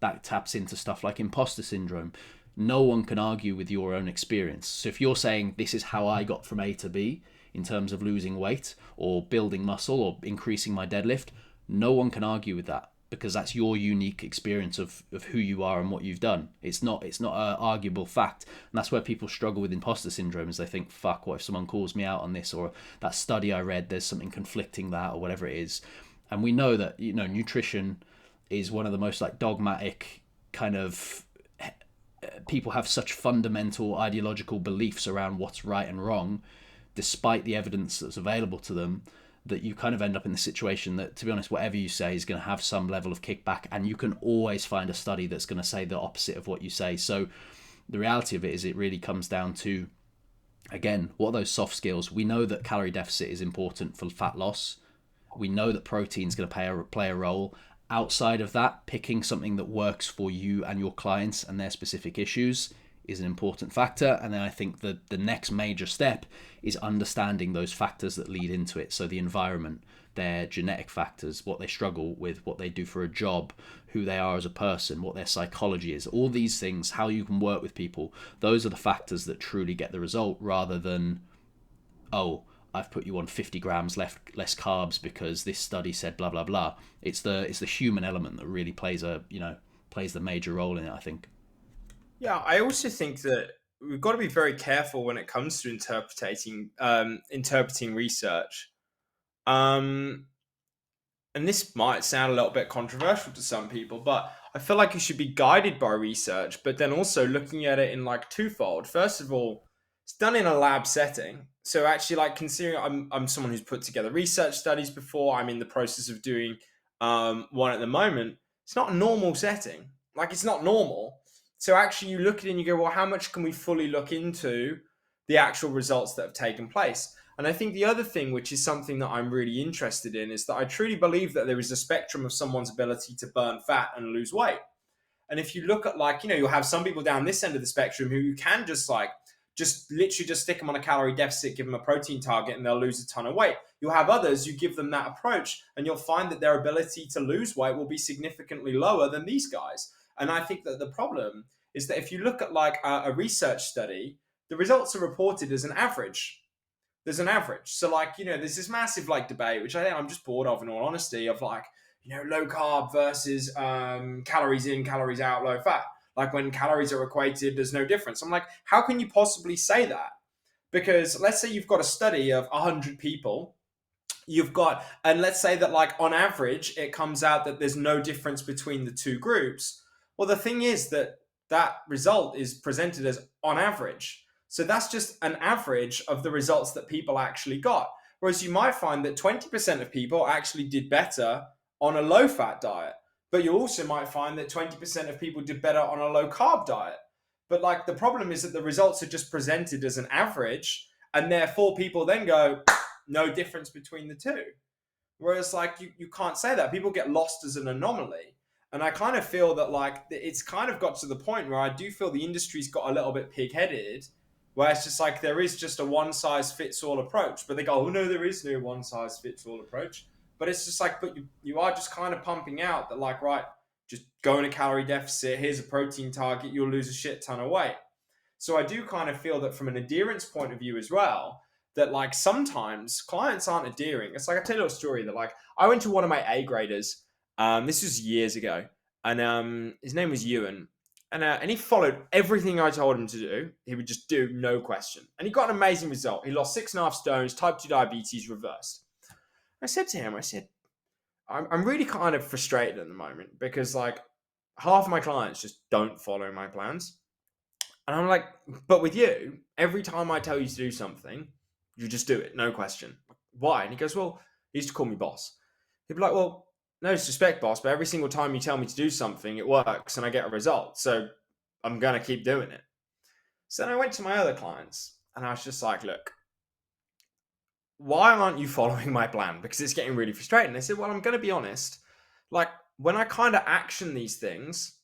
Speaker 1: that taps into stuff like imposter syndrome. No one can argue with your own experience. So if you're saying this is how I got from A to B in terms of losing weight or building muscle or increasing my deadlift, no one can argue with that, because that's your unique experience of who you are and what you've done. It's not an arguable fact. And that's where people struggle with imposter syndrome, is they think, fuck, what if someone calls me out on this, or that study I read, there's something conflicting that, or whatever it is. And we know that, nutrition is one of the most like dogmatic kind of, people have such fundamental ideological beliefs around what's right and wrong, despite the evidence that's available to them, that you kind of end up in the situation that, to be honest, whatever you say is going to have some level of kickback, and you can always find a study that's going to say the opposite of what you say. So the reality of it is, it really comes down to, again, what are those soft skills? We know that calorie deficit is important for fat loss. We know that protein is going to play a role. Outside of that, picking something that works for you and your clients and their specific issues is an important factor. And then I think the next major step is understanding those factors that lead into it. So the environment, their genetic factors, what they struggle with, what they do for a job, who they are as a person, what their psychology is, all these things, how you can work with people. Those are the factors that truly get the result, rather than, oh, I've put you on 50 grams less carbs because this study said blah, blah, blah. It's the human element that really plays the major role in it, I think.
Speaker 2: Yeah, I also think that we've got to be very careful when it comes to interpreting research. And this might sound a little bit controversial to some people, but I feel like you should be guided by research, but then also looking at it in like twofold. First of all, it's done in a lab setting. So actually, like, considering I'm someone who's put together research studies before, I'm in the process of doing one at the moment. It's not a normal setting. Like, it's not normal. So actually, you look at it and you go, well, how much can we fully look into the actual results that have taken place? And I think the other thing, which is something that I'm really interested in, is that I truly believe that there is a spectrum of someone's ability to burn fat and lose weight. And if you look at, like, you'll have some people down this end of the spectrum who you can just literally just stick them on a calorie deficit, give them a protein target, and they'll lose a ton of weight. You'll have others, you give them that approach, and you'll find that their ability to lose weight will be significantly lower than these guys. And I think that the problem is that if you look at like a research study, the results are reported as an average. There's an average. So like, there's this massive like debate, which I think I'm just bored of, in all honesty, of like, low carb versus calories in, calories out, low fat. Like, when calories are equated, there's no difference. I'm like, how can you possibly say that? Because let's say you've got a study of 100 people. And let's say that like on average, it comes out that there's no difference between the two groups. Well, the thing is that result is presented as on average. So that's just an average of the results that people actually got. Whereas you might find that 20% of people actually did better on a low-fat diet. But you also might find that 20% of people did better on a low-carb diet. But like, the problem is that the results are just presented as an average, and therefore people then go, no difference between the two. Whereas like, you can't say that. People get lost as an anomaly. And I kind of feel that like it's kind of got to the point where I do feel the industry's got a little bit pig-headed, where it's just like there is just a one-size-fits-all approach. But they go, oh no, there is no one-size-fits-all approach. But it's just like, but you are just kind of pumping out that like, right, just go in a calorie deficit, here's a protein target, you'll lose a shit ton of weight. So I do kind of feel that from an adherence point of view as well, that like sometimes clients aren't adhering. It's like, I tell you a story that like, I went to one of my A graders. This was years ago, and his name was Ewan, and he followed everything I told him to do. He would just do, no question, and he got an amazing result. He lost 6.5 stones, type 2 diabetes reversed. I said to him, I'm really kind of frustrated at the moment, because like half of my clients just don't follow my plans, and I'm like, but with you, every time I tell you to do something, you just do it, no question. Why? And he goes, well, he used to call me boss. He'd be like, well, no disrespect, boss, but every single time you tell me to do something, it works and I get a result. So I'm going to keep doing it. So then I went to my other clients and I was just like, look, why aren't you following my plan? Because it's getting really frustrating. They said, well, I'm going to be honest. Like, when I kind of action these things,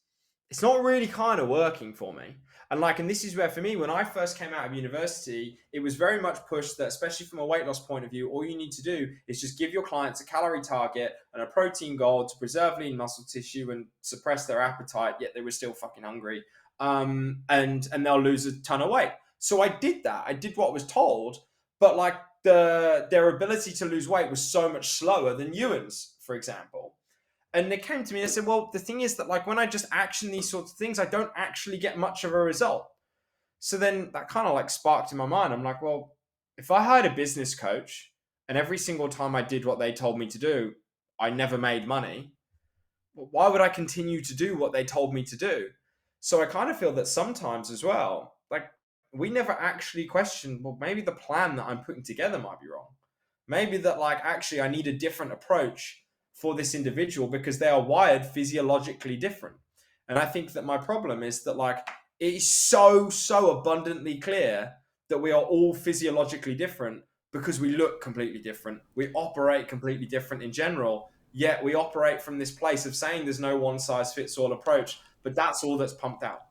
Speaker 2: it's not really kind of working for me. And this is where for me, when I first came out of university, it was very much pushed that, especially from a weight loss point of view, all you need to do is just give your clients a calorie target and a protein goal to preserve lean muscle tissue and suppress their appetite, yet they were still fucking hungry. And they'll lose a ton of weight. So I did that. I did what was told, but like their ability to lose weight was so much slower than Ewan's, for example. And they came to me and said, well, the thing is that like when I just action these sorts of things, I don't actually get much of a result. So then that kind of like sparked in my mind. I'm like, well, if I hired a business coach and every single time I did what they told me to do, I never made money, well, why would I continue to do what they told me to do? So I kind of feel that sometimes as well, like we never actually question, well, maybe the plan that I'm putting together might be wrong. Maybe that like actually I need a different approach for this individual because they are wired physiologically different. And I think that my problem is that like it is so abundantly clear that we are all physiologically different because we look completely different. We operate completely different in general, yet we operate from this place of saying there's no one size fits all approach, but that's all that's pumped out.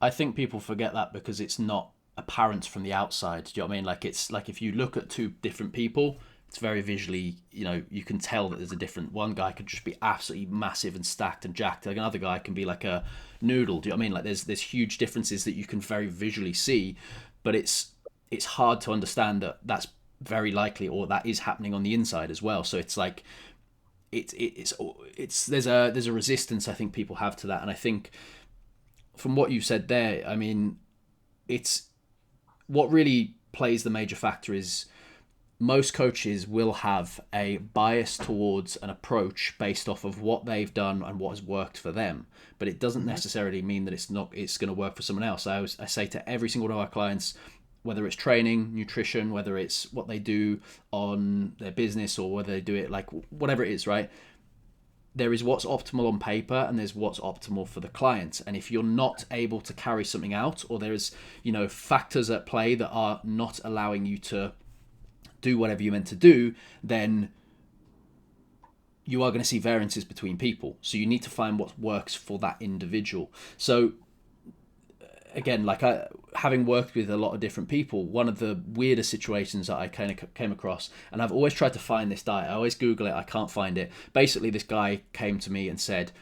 Speaker 1: I think people forget that because it's not apparent from the outside. Do you know what I mean? Like it's like if you look at two different people, it's very visually, you can tell that there's a different. One guy could just be absolutely massive and stacked and jacked. Like another guy can be like a noodle. Do you know what I mean? Like there's huge differences that you can very visually see, but it's hard to understand that that's very likely or that is happening on the inside as well. So it's like it's there's a resistance I think people have to that, and I think from what you said there, I mean, it's what really plays the major factor is most coaches will have a bias towards an approach based off of what they've done and what has worked for them, but it doesn't necessarily mean that it's going to work for someone else. I say to every single one of our clients, whether it's training, nutrition, whether it's what they do on their business or whether they do it like whatever it is, right? There is what's optimal on paper and there's what's optimal for the client. And if you're not able to carry something out, or there's, factors at play that are not allowing you to do whatever you're meant to do, then you are going to see variances between people. So you need to find what works for that individual. So again, having worked with a lot of different people, one of the weirdest situations that I kind of came across, and I've always tried to find this diet, I always Google it, I can't find it. Basically, this guy came to me and said,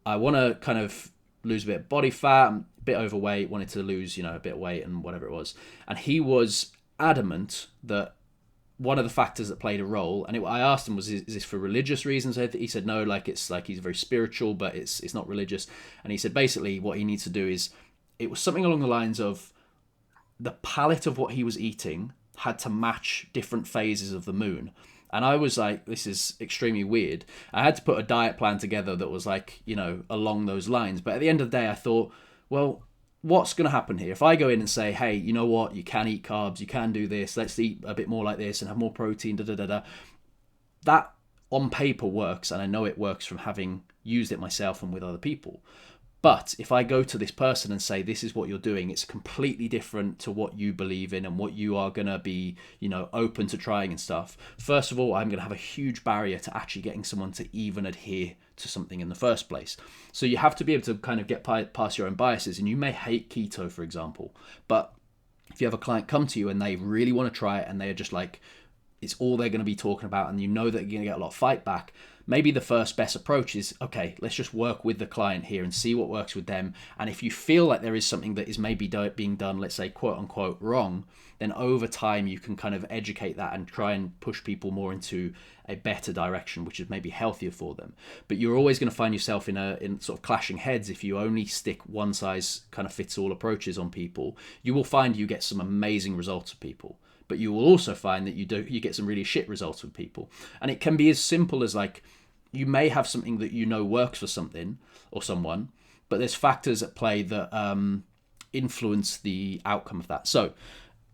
Speaker 1: I want to kind of lose a bit of body fat, I'm a bit overweight, wanted to lose, a bit of weight and whatever it was. And he was adamant that one of the factors that played a role, and I asked him, is this for religious reasons? He said no, like it's like he's very spiritual, but it's not religious. And he said basically what he needs to do is, it was something along the lines of the palette of what he was eating had to match different phases of the moon. And I was like, this is extremely weird. I had to put a diet plan together that was like, along those lines. But at the end of the day, I thought, well, what's going to happen here? If I go in and say, hey, you know what? You can eat carbs. You can do this. Let's eat a bit more like this and have more protein, That on paper works. And I know it works from having used it myself and with other people. But if I go to this person and say, this is what you're doing, it's completely different to what you believe in and what you are going to be, open to trying and stuff. First of all, I'm going to have a huge barrier to actually getting someone to even adhere to something in the first place. So you have to be able to kind of get past your own biases. And you may hate keto, for example, but if you have a client come to you and they really want to try it and they're just like, it's all they're going to be talking about, and that you're going to get a lot of fight back, maybe the first best approach is, okay, let's just work with the client here and see what works with them. And if you feel like there is something that is maybe being done, let's say, quote unquote, wrong, then over time you can kind of educate that and try and push people more into a better direction, which is maybe healthier for them. But you're always going to find yourself in sort of clashing heads if you only stick one size kind of fits all approaches on people. You will find you get some amazing results with people, but you will also find that you get some really shit results with people. And it can be as simple as like, you may have something that works for something or someone, but there's factors at play that influence the outcome of that. So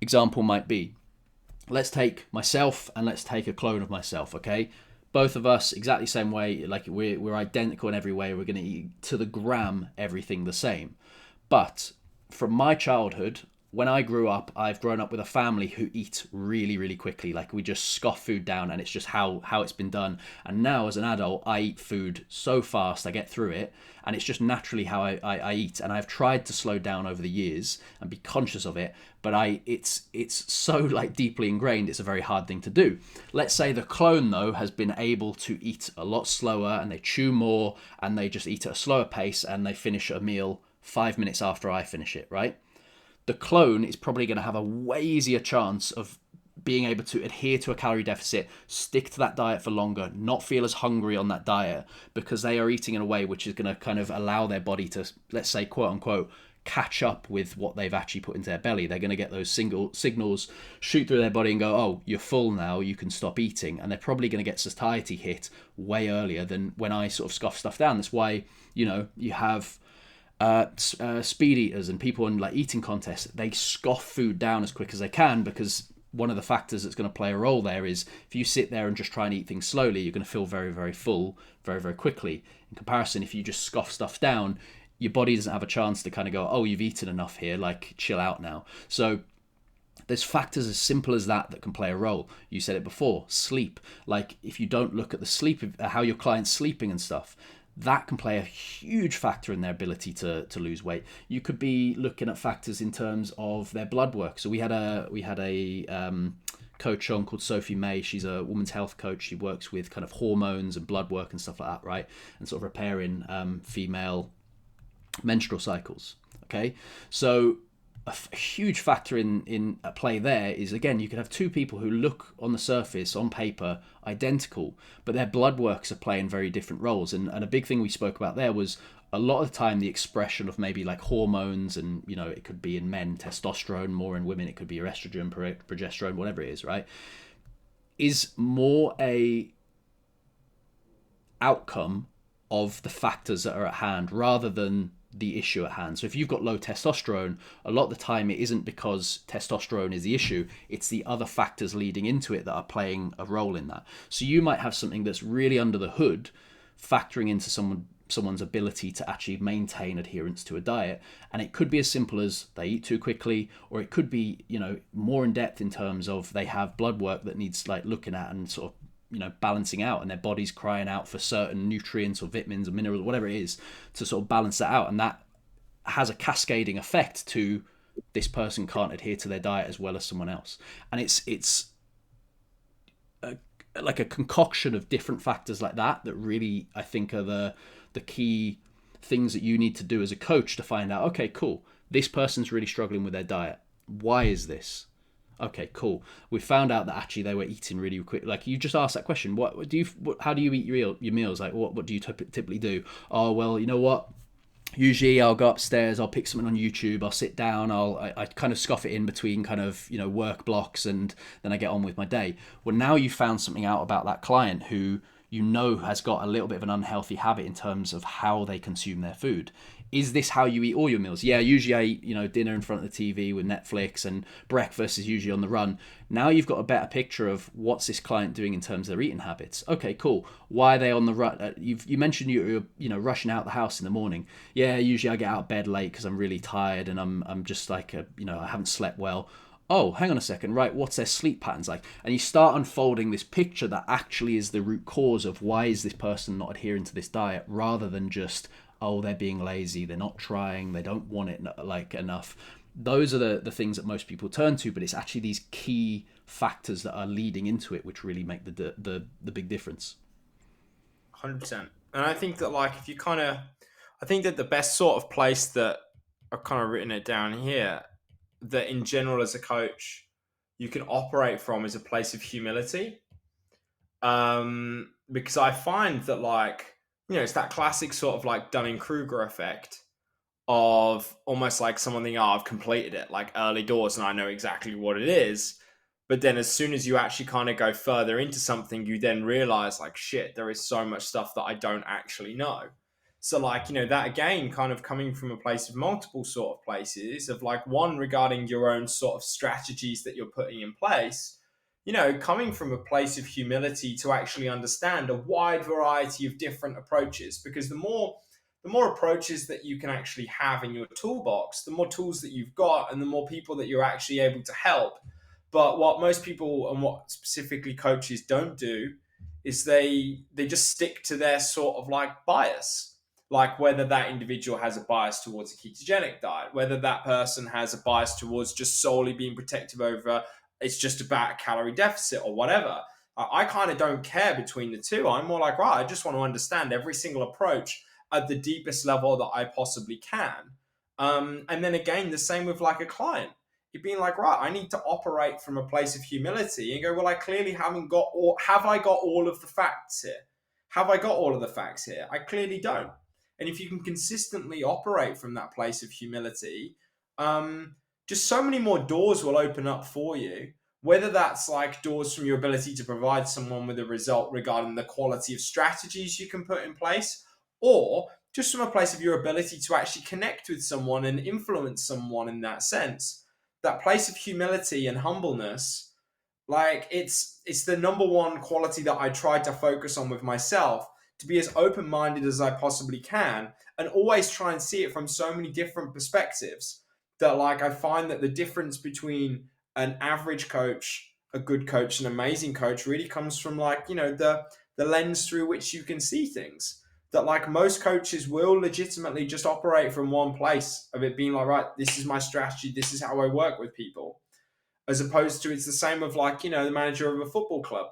Speaker 1: example might be, let's take myself and let's take a clone of myself, okay? Both of us exactly the same way, like we're identical in every way. We're going to eat to the gram everything the same. But from my childhood, when I grew up, I've grown up with a family who eat really, really quickly. Like we just scoff food down, and it's just how it's been done. And now as an adult, I eat food so fast, I get through it, and it's just naturally how I eat. And I've tried to slow down over the years and be conscious of it, but it's so like deeply ingrained, it's a very hard thing to do. Let's say the clone though has been able to eat a lot slower, and they chew more, and they just eat at a slower pace, and they finish a meal 5 minutes after I finish it, right? The clone is probably going to have a way easier chance of being able to adhere to a calorie deficit, stick to that diet for longer, not feel as hungry on that diet, because they are eating in a way which is going to kind of allow their body to, let's say, quote unquote, catch up with what they've actually put into their belly. They're going to get those signals shoot through their body and go, oh, you're full now, you can stop eating. And they're probably going to get satiety hit way earlier than when I sort of scoff stuff down. That's why, you have speed eaters and people in like eating contests. They scoff food down as quick as they can, because one of the factors that's going to play a role there is if you sit there and just try and eat things slowly, you're going to feel very, very full very, very quickly. In comparison, if you just scoff stuff down, your body doesn't have a chance to kind of go, oh, you've eaten enough here, like chill out now. So there's factors as simple as that can play a role. You said it before, sleep. Like if you don't look at the sleep, how your client's sleeping and stuff, that can play a huge factor in their ability to lose weight. You could be looking at factors in terms of their blood work. So we had a coach on called Sophie May. She's a women's health coach. She works with kind of hormones and blood work and stuff like that, right? And sort of repairing female menstrual cycles. Okay, so a huge factor in play there is, again, you could have two people who look on the surface, on paper, identical, but their blood works are playing very different roles. And a big thing we spoke about there was a lot of the time the expression of maybe like hormones, and it could be in men testosterone, more in women it could be estrogen, progesterone, whatever it is, right, is more a outcome of the factors that are at hand rather than the issue at hand. So if you've got low testosterone, a lot of the time it isn't because testosterone is the issue, it's the other factors leading into it that are playing a role in that. So you might have something that's really under the hood factoring into someone's ability to actually maintain adherence to a diet, and it could be as simple as they eat too quickly, or it could be more in depth in terms of they have blood work that needs like looking at and sort of balancing out, and their body's crying out for certain nutrients or vitamins or minerals, whatever it is, to sort of balance that out. And that has a cascading effect to this person can't adhere to their diet as well as someone else. And it's like a concoction of different factors like that really, I think, are the key things that you need to do as a coach to find out, okay, cool, this person's really struggling with their diet. Why is this? Okay, cool. We found out that actually they were eating really quick. Like you just asked that question. How do you eat your meals? Like what do you typically do? Oh, well, you know what? Usually I'll go upstairs, I'll pick something on YouTube, I'll sit down, I kind of scoff it in between kind of, work blocks, and then I get on with my day. Well, now you found something out about that client who has got a little bit of an unhealthy habit in terms of how they consume their food. Is this how you eat all your meals? Yeah, usually I eat, dinner in front of the TV with Netflix, and breakfast is usually on the run. Now you've got a better picture of what's this client doing in terms of their eating habits. Okay, cool. Why are they on the run? You mentioned you're rushing out the house in the morning. Yeah, usually I get out of bed late because I'm really tired and I'm just like I haven't slept well. Oh, hang on a second, right, what's their sleep patterns like? And you start unfolding this picture that actually is the root cause of why is this person not adhering to this diet, rather than just, oh, they're being lazy, they're not trying, they don't want it like enough. Those are the things that most people turn to, but it's actually these key factors that are leading into it which really make the big difference.
Speaker 2: 100%. And I think that if you I think that the best sort of place that I've kind of written it down here, that in general as a coach you can operate from, is a place of humility. Because I find that it's that classic sort of like Dunning-Kruger effect of almost like someone thinking, oh, I've completed it, like early doors and I know exactly what it is. But then as soon as you actually kind of go further into something, you then realize like, shit, there is so much stuff that I don't actually know. So that again, kind of coming from a place of multiple sort of places of one regarding your own sort of strategies that you're putting in place, coming from a place of humility to actually understand a wide variety of different approaches, because the more the more approaches that you can actually have in your toolbox, the more tools that you've got, and the more people that you're actually able to help. But what most people, and what specifically coaches don't do, is they just stick to their sort of like bias. Like whether that individual has a bias towards a ketogenic diet, whether that person has a bias towards just solely being protective over it's just about a calorie deficit or whatever. I kind of don't care between the two. I'm more like, right, I just want to understand every single approach at the deepest level that I possibly can. And then again, the same with like a client. You're being like, right, I need to operate from a place of humility and go, well, I clearly haven't got all, have I got all of the facts here? Have I got all of the facts here? I clearly don't. And if you can consistently operate from that place of humility, just so many more doors will open up for you. Whether that's like doors from your ability to provide someone with a result regarding the quality of strategies you can put in place, or just from a place of your ability to actually connect with someone and influence someone in that sense. That place of humility and humbleness, like it's the number one quality that I try to focus on with myself, to be as open-minded as I possibly can and always try and see it from so many different perspectives, that like I find that the difference between an average coach, a good coach, an amazing coach really comes from like, the lens through which you can see things. That like most coaches will legitimately just operate from one place of it being like, right, this is my strategy, this is how I work with people. As opposed to it's the same of like, the manager of a football club.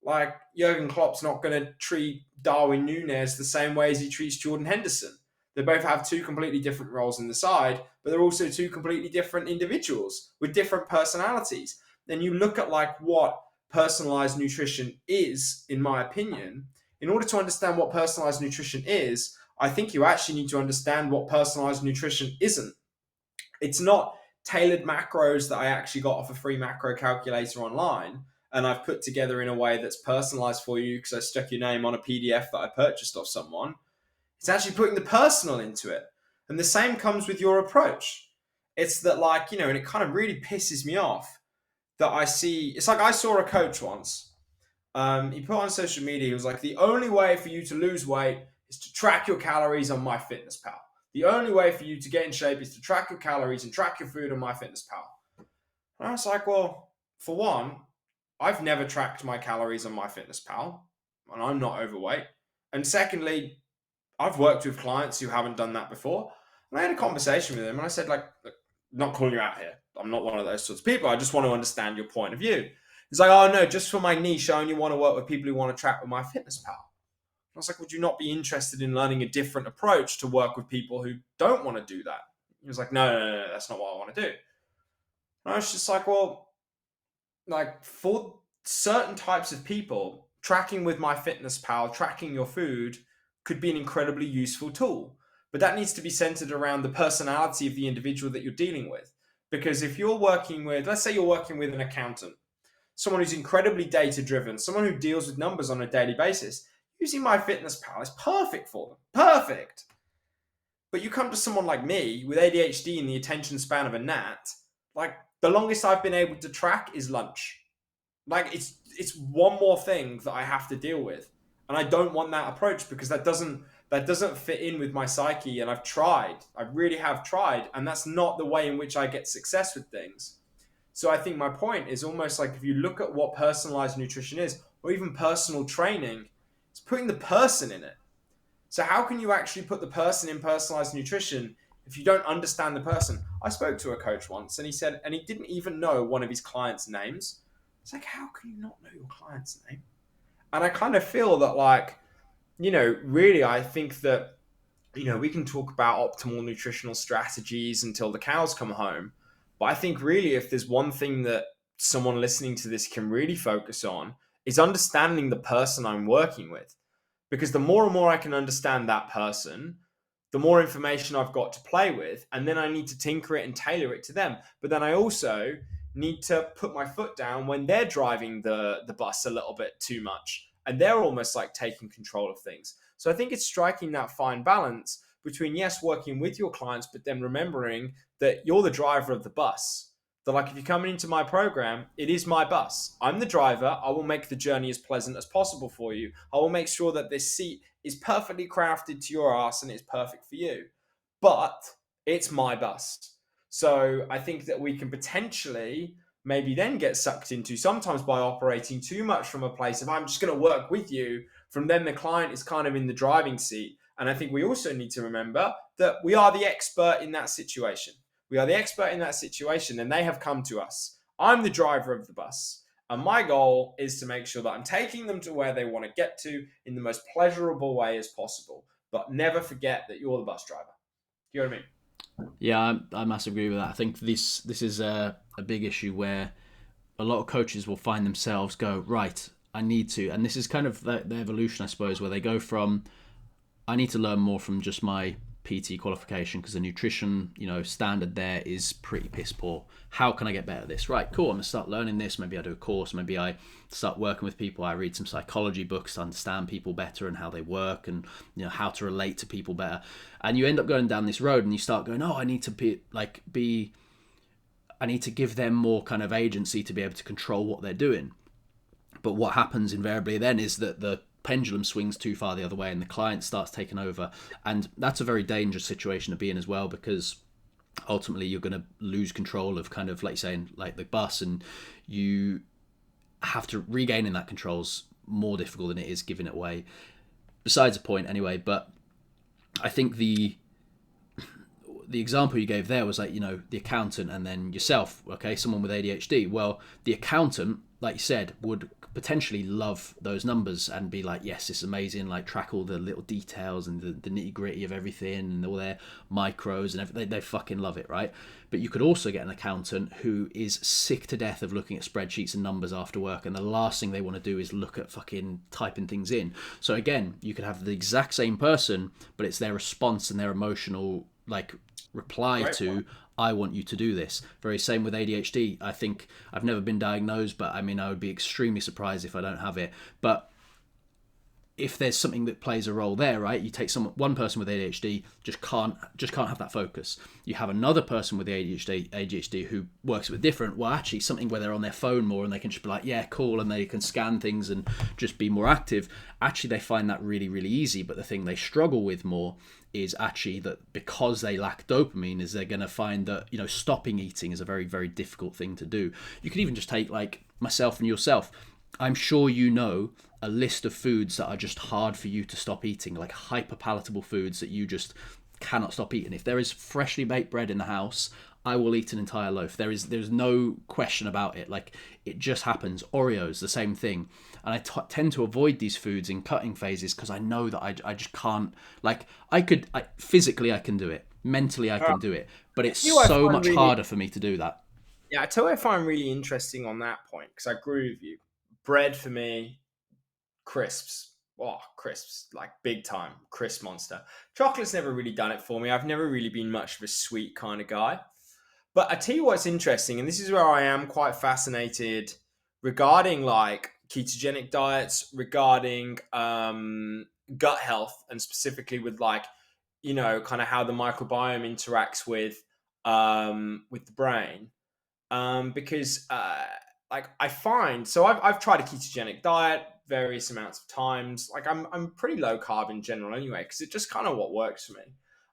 Speaker 2: Like Jurgen Klopp's not going to treat Darwin Núñez the same way as he treats Jordan Henderson. They both have two completely different roles in the side, but they're also two completely different individuals with different personalities. Then you look at like what personalized nutrition is, in my opinion. In order to understand what personalized nutrition is, I think you actually need to understand what personalized nutrition isn't. It's not tailored macros that I actually got off a free macro calculator online and I've put together in a way that's personalized for you because I stuck your name on a PDF that I purchased off someone. It's actually putting the personal into it. And the same comes with your approach. It's that like, and it kind of really pisses me off that I see, it's like I saw a coach once. He put on social media, he was like, the only way for you to lose weight is to track your calories on MyFitnessPal. The only way for you to get in shape is to track your calories and track your food on MyFitnessPal. And I was like, well, for one, I've never tracked my calories on MyFitnessPal, and I'm not overweight. And secondly, I've worked with clients who haven't done that before. And I had a conversation with them, and I said, like, look, not calling you out here. I'm not one of those sorts of people. I just want to understand your point of view. He's like, oh, no, just for my niche, I only want to work with people who want to track with MyFitnessPal. I was like, would you not be interested in learning a different approach to work with people who don't want to do that? He was like, no, that's not what I want to do. And I was just like, well, like for certain types of people, tracking with MyFitnessPal, tracking your food could be an incredibly useful tool. But that needs to be centered around the personality of the individual that you're dealing with. Because if you're working with, let's say you're working with an accountant, someone who's incredibly data driven, someone who deals with numbers on a daily basis, using MyFitnessPal is perfect for them. Perfect. But you come to someone like me with ADHD and the attention span of a gnat, like the longest I've been able to track is lunch. Like it's one more thing that I have to deal with. And I don't want that approach because that doesn't fit in with my psyche. And I've tried. I really have tried. And that's not the way in which I get success with things. So I think my point is almost like if you look at what personalized nutrition is, or even personal training, it's putting the person in it. So how can you actually put the person in personalized nutrition if you don't understand the person? I spoke to a coach once and he said, and he didn't even know one of his clients' names. It's like, how can you not know your client's name? And I kind of feel that like, really, I think that, we can talk about optimal nutritional strategies until the cows come home. But I think really, if there's one thing that someone listening to this can really focus on, is understanding the person I'm working with. Because the more and more I can understand that person, the more information I've got to play with. And then I need to tinker it and tailor it to them. But then I also need to put my foot down when they're driving the bus a little bit too much. And they're almost like taking control of things. So I think it's striking that fine balance between, yes, working with your clients, but then remembering that you're the driver of the bus. That like if you're coming into my program, it is my bus. I'm the driver. I will make the journey as pleasant as possible for you. I will make sure that this seat is perfectly crafted to your ass and it's perfect for you. But it's my bus. So I think that we can potentially maybe then get sucked into sometimes by operating too much from a place of I'm just going to work with you. From then the client is kind of in the driving seat. And I think we also need to remember that we are the expert in that situation. We are the expert in that situation, and they have come to us. I'm the driver of the bus, and my goal is to make sure that I'm taking them to where they want to get to in the most pleasurable way as possible. But never forget that you're the bus driver. You know what I mean?
Speaker 1: Yeah, I massively agree with that. I think this is a big issue where a lot of coaches will find themselves go, right, I need to, and this is kind of the evolution, I suppose, where they go from I need to learn more from just my PT qualification because the nutrition, standard there is pretty piss poor. How can I get better at this? Right, cool. I'm gonna start learning this. Maybe I do a course. Maybe I start working with people. I read some psychology books to understand people better and how they work and how to relate to people better. And you end up going down this road and you start going, oh, I need to I need to give them more kind of agency to be able to control what they're doing. But what happens invariably then is that the pendulum swings too far the other way and the client starts taking over. And that's a very dangerous situation to be in as well, because ultimately you're going to lose control of kind of like saying like the bus, and you have to regaining that control's more difficult than it is giving it away. Besides the point anyway, but I think the example you gave there was like, the accountant and then yourself, okay, someone with ADHD. Well, the accountant, like you said, would potentially love those numbers and be like, yes, it's amazing, like track all the little details and the nitty gritty of everything and all their micros and everything. They fucking love it, right? But you could also get an accountant who is sick to death of looking at spreadsheets and numbers after work, and the last thing they want to do is look at fucking typing things in. So again, you could have the exact same person, but it's their response and their emotional like reply
Speaker 2: Great
Speaker 1: to
Speaker 2: point.
Speaker 1: I want you to do this. Very same with ADHD. I think I've never been diagnosed, but I mean I would be extremely surprised if I don't have it. But if there's something that plays a role there, right? You take one person with ADHD just can't have that focus. You have another person with the ADHD who works with different. Well, actually, something where they're on their phone more and they can just be like, yeah, cool, and they can scan things and just be more active. Actually, they find that really, really easy. But the thing they struggle with more is actually that because they lack dopamine, is they're going to find that stopping eating is a very, very difficult thing to do. You could even just take like myself and yourself. I'm sure a list of foods that are just hard for you to stop eating, like hyper palatable foods that you just cannot stop eating. If there is freshly baked bread in the house, I will eat an entire loaf. There's no question about it. Like it just happens. Oreos, the same thing. And I tend to avoid these foods in cutting phases because I know that I just can't. Like physically I can do it, mentally I can do it, but it's
Speaker 2: You know what I
Speaker 1: so
Speaker 2: find
Speaker 1: much
Speaker 2: really,
Speaker 1: harder for me to do that.
Speaker 2: yeah, I tell you what I find really interesting on that point because I agree with you. Bread for me, crisps. Oh, crisps, like big time, crisp monster. Chocolate's never really done it for me. I've never really been much of a sweet kind of guy. But I tell you what's interesting, and this is where I am quite fascinated regarding like ketogenic diets, regarding gut health, and specifically with like, kind of how the microbiome interacts with the brain. Because like I find so I've tried a ketogenic diet various amounts of times. Like I'm pretty low carb in general anyway because it's just kind of what works for me.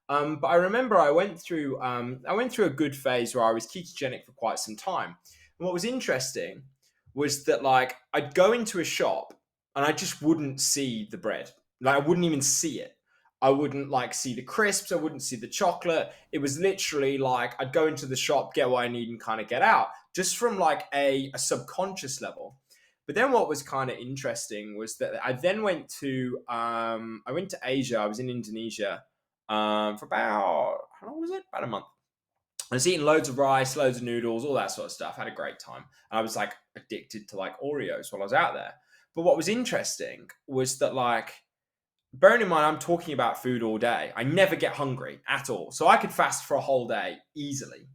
Speaker 2: But I remember I went through a good phase where I was ketogenic for quite some time. And what was interesting was that like I'd go into a shop and I just wouldn't see the bread. Like I wouldn't even see it. I wouldn't like see the crisps. I wouldn't see the chocolate. It was literally like I'd go into the shop, get what I need, and kind of get out, just from like a subconscious level. But then what was kind of interesting was that I then I went to Asia. I was in Indonesia for about how long was it? About a month. I was eating loads of rice, loads of noodles, all that sort of stuff. Had a great time, and I was like addicted to like Oreos while I was out there. But what was interesting was that like bearing in mind I'm talking about food all day, I never get hungry at all. So I could fast for a whole day easily,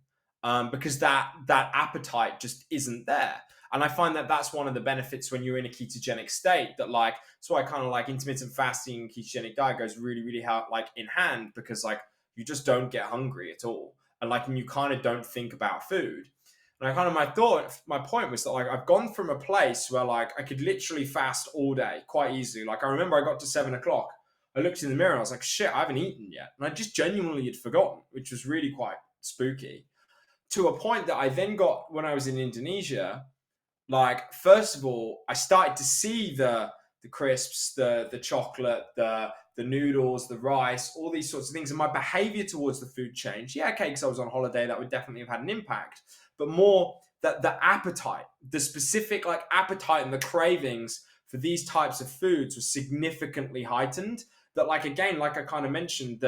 Speaker 2: because that appetite just isn't there. And I find that that's one of the benefits when you're in a ketogenic state. That like, so I kind of like intermittent fasting and ketogenic diet goes really, really hard, like in hand, because like you just don't get hungry at all, and like and you kind of don't think about food. And my point was that like I've gone from a place where like I could literally fast all day quite easily. Like I remember I got to 7 o'clock. I looked in the mirror and I was like, shit, I haven't eaten yet. And I just genuinely had forgotten, which was really quite spooky. To a point that I then got when I was in Indonesia. Like, first of all, I started to see the crisps, the chocolate, the noodles, the rice, all these sorts of things, and my behavior towards the food changed. Yeah, okay, because I was on holiday, that would definitely have had an impact, but more that the appetite, the specific like appetite and the cravings for these types of foods was significantly heightened. That like again, like I kind of mentioned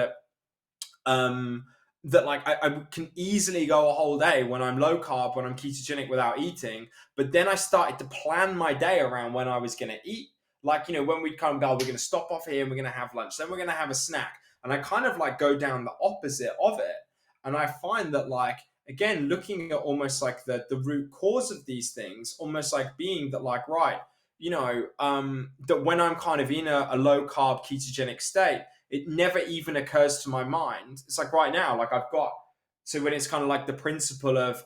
Speaker 2: um that like I can easily go a whole day when I'm low carb, when I'm ketogenic without eating. But then I started to plan my day around when I was going to eat. Like, when we'd come go, we're going to stop off here and we're going to have lunch. Then we're going to have a snack. And I kind of like go down the opposite of it. And I find that like, again, looking at almost like the root cause of these things, almost like being that like, right, that when I'm kind of in a low carb ketogenic state, it never even occurs to my mind. It's like right now, like I've got, so when it's kind of like the principle of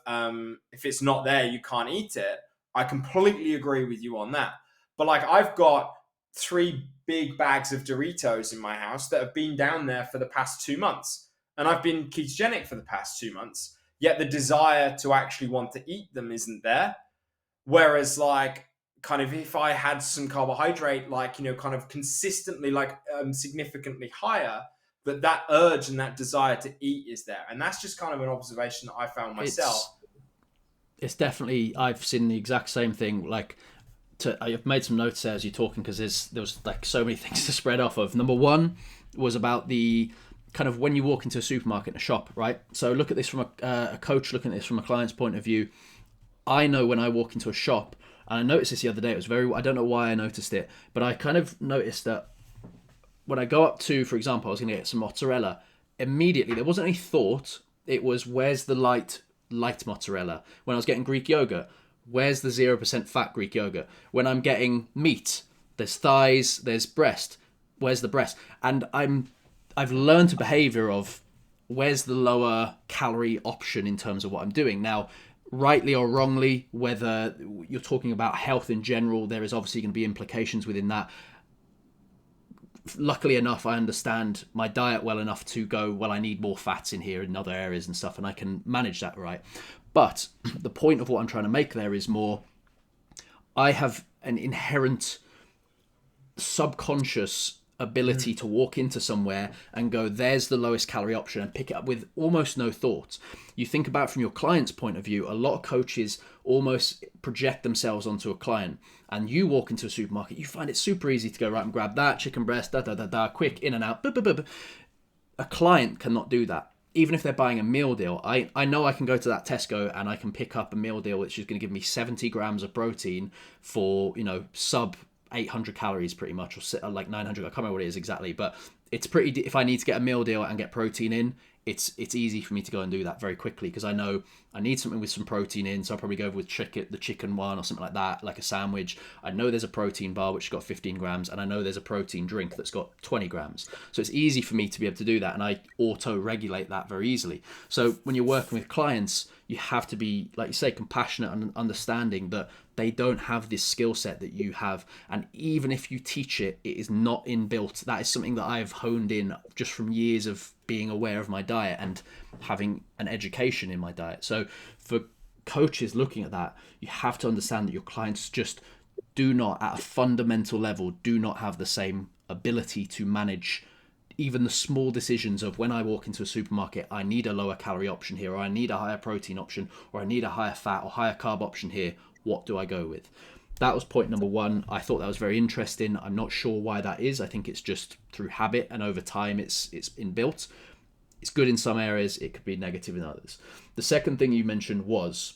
Speaker 2: if it's not there, you can't eat it. I completely agree with you on that. But like I've got 3 big bags of Doritos in my house that have been down there for the past 2 months. And I've been ketogenic for the past 2 months. Yet the desire to actually want to eat them isn't there. Whereas like kind of if I had some carbohydrate, like, kind of consistently, like significantly higher, that urge and that desire to eat is there. And that's just kind of an observation that I found myself.
Speaker 1: It's definitely, I've seen the exact same thing. Like, I've made some notes there as you're talking because there was like so many things to spread off of. Number one was about the kind of when you walk into a supermarket, a shop, right? So look at this from a coach looking at this from a client's point of view. I know when I walk into a shop, and I noticed this the other day, I don't know why I noticed it, but I kind of noticed that when I go up to, for example, I was going to get some mozzarella, immediately there wasn't any thought. It was, where's the light mozzarella? When I was getting Greek yogurt, where's the 0% fat Greek yogurt? When I'm getting meat, there's thighs, there's breast. Where's the breast? And I've learned a behavior of where's the lower calorie option in terms of what I'm doing. Now, rightly or wrongly, whether you're talking about health in general, there is obviously going to be implications within that. Luckily enough, I understand my diet well enough to go, well, I need more fats in here in other areas and stuff, and I can manage that, right? But the point of what I'm trying to make there is more, I have an inherent subconscious ability to walk into somewhere and go, there's the lowest calorie option, and pick it up with almost no thought. You think about it from your client's point of view, a lot of coaches almost project themselves onto a client, and you walk into a supermarket, you find it super easy to go right and grab that chicken breast, quick, in and out. A client cannot do that. Even if they're buying a meal deal, I know I can go to that Tesco and I can pick up a meal deal which is going to give me 70 grams of protein for, sub 800 calories pretty much, or like 900. I can't remember what it is exactly, but it's pretty. If I need to get a meal deal and get protein in, it's easy for me to go and do that very quickly because I know I need something with some protein in, so I'll probably go with the chicken one or something like that, like a sandwich. I know there's a protein bar which has got 15 grams, and I know there's a protein drink that's got 20 grams. So it's easy for me to be able to do that, and I auto-regulate that very easily. So when you're working with clients, you have to be, like you say, compassionate and understanding that they don't have this skill set that you have. And even if you teach it, it is not inbuilt. That is something that I've honed in just from years of being aware of my diet and having an education in my diet. So for coaches looking at that, you have to understand that your clients just do not, at a fundamental level, do not have the same ability to manage even the small decisions of, when I walk into a supermarket, I need a lower calorie option here, or I need a higher protein option, or I need a higher fat or higher carb option here. What do I go with? That was point number one. I thought that was very interesting. I'm not sure why that is. I think it's just through habit, and over time it's inbuilt. It's good in some areas, it could be negative in others. The second thing you mentioned was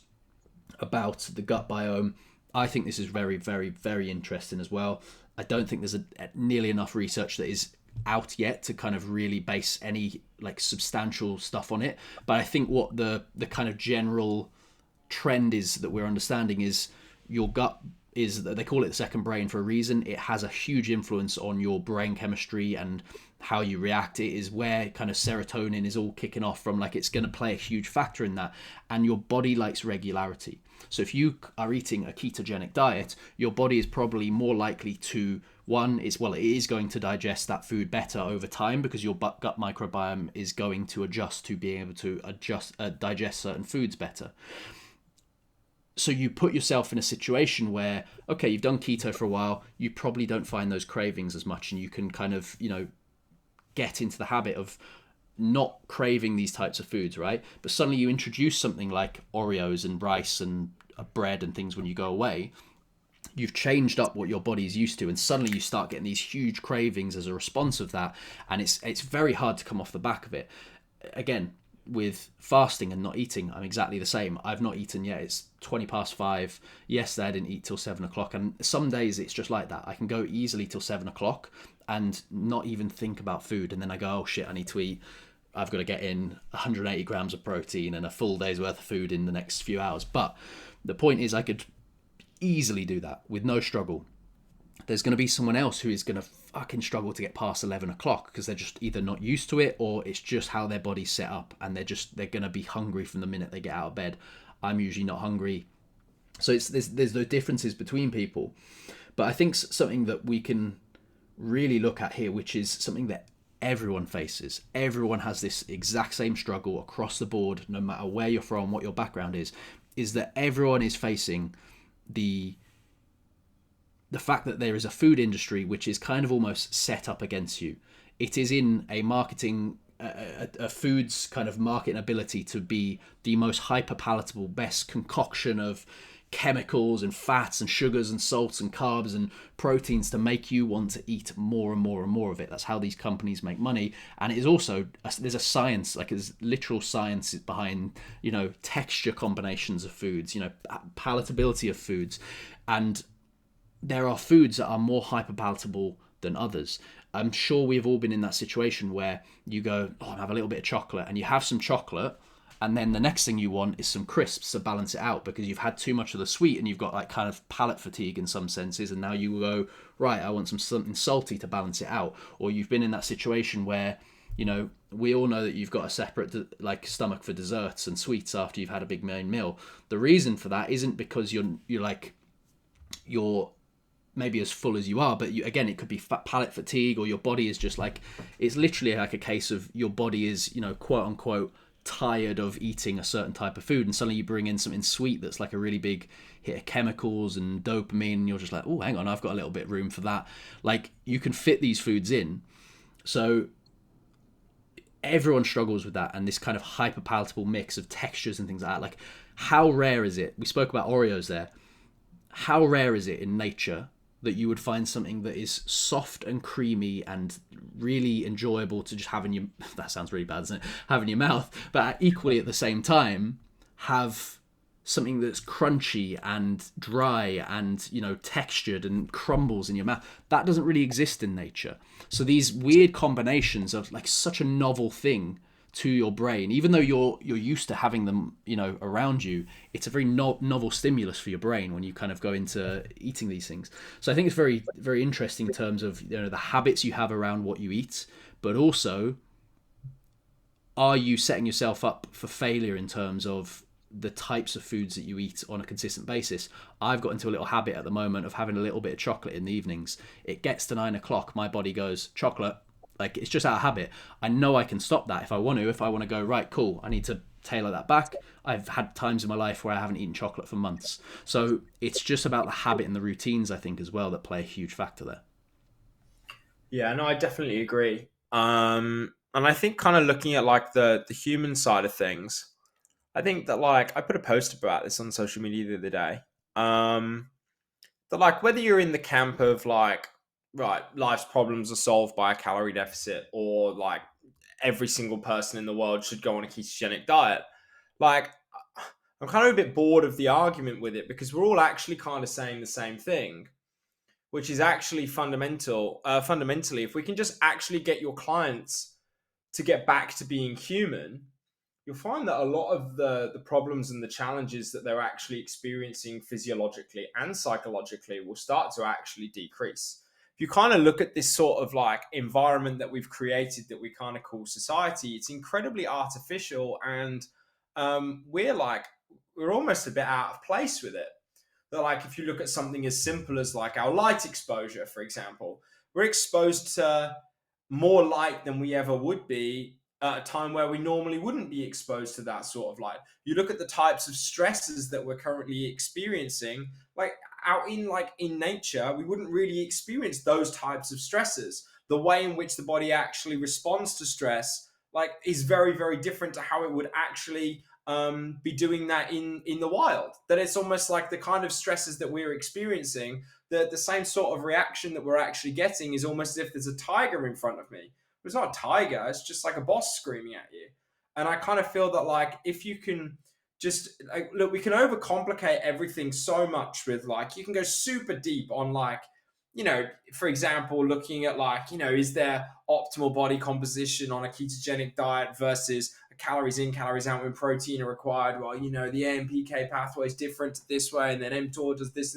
Speaker 1: about the gut biome. I think this is very, very, very interesting as well. I don't think there's nearly enough research that is out yet to kind of really base any like substantial stuff on it. But I think what the kind of general trend is that we're understanding is your gut is that they call it the second brain for a reason. It has a huge influence on your brain chemistry and how you react. It is where kind of serotonin is all kicking off from. Like, it's going to play a huge factor in that. And your body likes regularity. So if you are eating a ketogenic diet, your body is probably more likely to, it is going to digest that food better over time, because your gut microbiome is going to adjust to being able to digest certain foods better. So you put yourself in a situation where, okay, you've done keto for a while, you probably don't find those cravings as much, and you can kind of, get into the habit of not craving these types of foods, right? But suddenly you introduce something like Oreos and rice and bread and things when you go away. You've changed up what your body's used to, and suddenly you start getting these huge cravings as a response of that, and it's very hard to come off the back of it. Again, with fasting and not eating, I'm exactly the same. I've not eaten yet. It's 5:20. Yesterday I didn't eat till 7 o'clock, and some days it's just like that. I can go easily till 7 o'clock and not even think about food, and then I go, oh shit, I need to eat. I've got to get in 180 grams of protein and a full day's worth of food in the next few hours. But the point is, I could easily do that with no struggle. There's going to be someone else who is going to fucking struggle to get past 11 o'clock because they're just either not used to it, or it's just how their body's set up, and they're going to be hungry from the minute they get out of bed. I'm usually not hungry. So there's no differences between people. But I think something that we can really look at here, which is something that everyone faces. Everyone has this exact same struggle across the board, no matter where you're from, what your background is that everyone is facing the fact that there is a food industry which is kind of almost set up against you. It is in a marketing, a food's kind of marketing ability to be the most hyper palatable, best concoction of chemicals and fats and sugars and salts and carbs and proteins to make you want to eat more and more and more of it. That's how these companies make money. And it is also, there's a science, like there's literal science behind, texture combinations of foods, palatability of foods. And there are foods that are more hyperpalatable than others. I'm sure we've all been in that situation where you go, I'll have a little bit of chocolate, and you have some chocolate, and then the next thing you want is some crisps to balance it out, because you've had too much of the sweet and you've got like kind of palate fatigue in some senses, and now you go, right, I want something salty to balance it out. Or you've been in that situation where, we all know that you've got a separate stomach for desserts and sweets after you've had a big main meal. The reason for that isn't because you're maybe as full as you are, but again, it could be palate fatigue, or your body is just it's literally like a case of your body is, quote unquote, tired of eating a certain type of food, and suddenly you bring in something sweet that's like a really big hit of chemicals and dopamine, and you're just like, oh, hang on, I've got a little bit of room for that. Like, you can fit these foods in. So everyone struggles with that, and this kind of hyper palatable mix of textures and things like that. Like, how rare is it? We spoke about Oreos there. How rare is it in nature that you would find something that is soft and creamy and really enjoyable to just have in your, that sounds really bad, doesn't it? Have in your mouth, but equally at the same time, have something that's crunchy and dry and, textured and crumbles in your mouth. That doesn't really exist in nature. So these weird combinations of like such a novel thing to your brain, even though you're used to having them, around you, it's a very novel stimulus for your brain when you kind of go into eating these things. So I think it's very, very interesting in terms of, the habits you have around what you eat, but also, are you setting yourself up for failure in terms of the types of foods that you eat on a consistent basis? I've got into a little habit at the moment of having a little bit of chocolate in the evenings. It gets to 9 o'clock, my body goes, chocolate. Like, it's just out of habit. I know I can stop that if I want to. If I want to go, right, cool, I need to tailor that back. I've had times in my life where I haven't eaten chocolate for months. So it's just about the habit and the routines, I think, as well, that play a huge factor there.
Speaker 2: Yeah, no, I definitely agree. And I think kind of looking at like the human side of things, I think that like I put a post about this on social media the other day. That like whether you're in the camp of like, right, life's problems are solved by a calorie deficit, or like every single person in the world should go on a ketogenic diet, like I'm kind of a bit bored of the argument with it, because we're all actually kind of saying the same thing, which is actually fundamentally, if we can just actually get your clients to get back to being human, you'll find that a lot of the problems and the challenges that they're actually experiencing physiologically and psychologically will start to actually decrease. If you kind of look at this sort of like environment that we've created that we kind of call society, it's incredibly artificial, and we're almost a bit out of place with it. That, like, if you look at something as simple as like our light exposure, for example, we're exposed to more light than we ever would be at a time where we normally wouldn't be exposed to that sort of light. You look at the types of stresses that we're currently experiencing, like out in nature, we wouldn't really experience those types of stresses. The way in which the body actually responds to stress is very, very different to how it would actually be doing that in the wild. That it's almost like the kind of stresses that we're experiencing, the same sort of reaction that we're actually getting is almost as if there's a tiger in front of me. It's not a tiger, it's just like a boss screaming at you. And I kind of feel that, like, if you can just look, we can overcomplicate everything so much with, like, you can go super deep on, like, for example, looking at, like, is there optimal body composition on a ketogenic diet versus a calories in, calories out when protein are required? Well, the AMPK pathway is different this way, and then mTOR does this.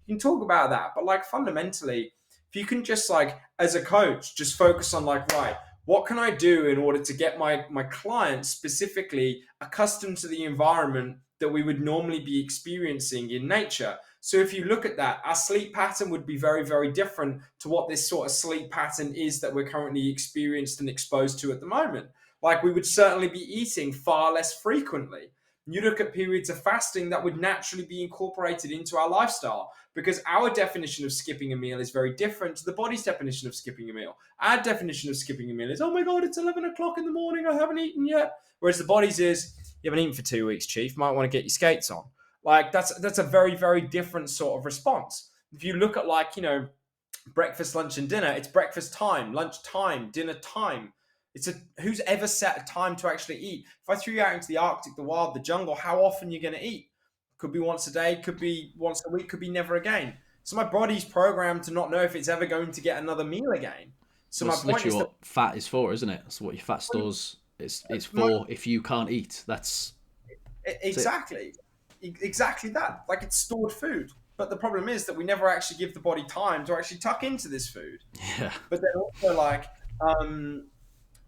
Speaker 2: You can talk about that, but, like, fundamentally, if you can just, like, as a coach, just focus on, like, right, what can I do in order to get my clients specifically accustomed to the environment that we would normally be experiencing in nature? So if you look at that, our sleep pattern would be very, very different to what this sort of sleep pattern is that we're currently experienced and exposed to at the moment. Like, we would certainly be eating far less frequently. You look at periods of fasting that would naturally be incorporated into our lifestyle, because our definition of skipping a meal is very different to the body's definition of skipping a meal. Our definition of skipping a meal is, oh my God, it's 11 o'clock in the morning, I haven't eaten yet. Whereas the body's is, you haven't eaten for 2 weeks, Chief, might want to get your skates on. Like, that's a very, very different sort of response. If you look at, like, breakfast, lunch, and dinner, it's breakfast time, lunch time, dinner time. Who's ever set a time to actually eat? If I threw you out into the Arctic, the wild, the jungle, how often you're going to eat? Could be once a day, could be once a week, could be never again. So my body's programmed to not know if it's ever going to get another meal again. So
Speaker 1: Well,
Speaker 2: my
Speaker 1: it's
Speaker 2: point
Speaker 1: literally
Speaker 2: is that
Speaker 1: what fat is for, isn't it? That's what your fat stores. It's for if you can't eat. That's it.
Speaker 2: exactly that. Like, it's stored food. But the problem is that we never actually give the body time to actually tuck into this food.
Speaker 1: Yeah.
Speaker 2: But then also, like,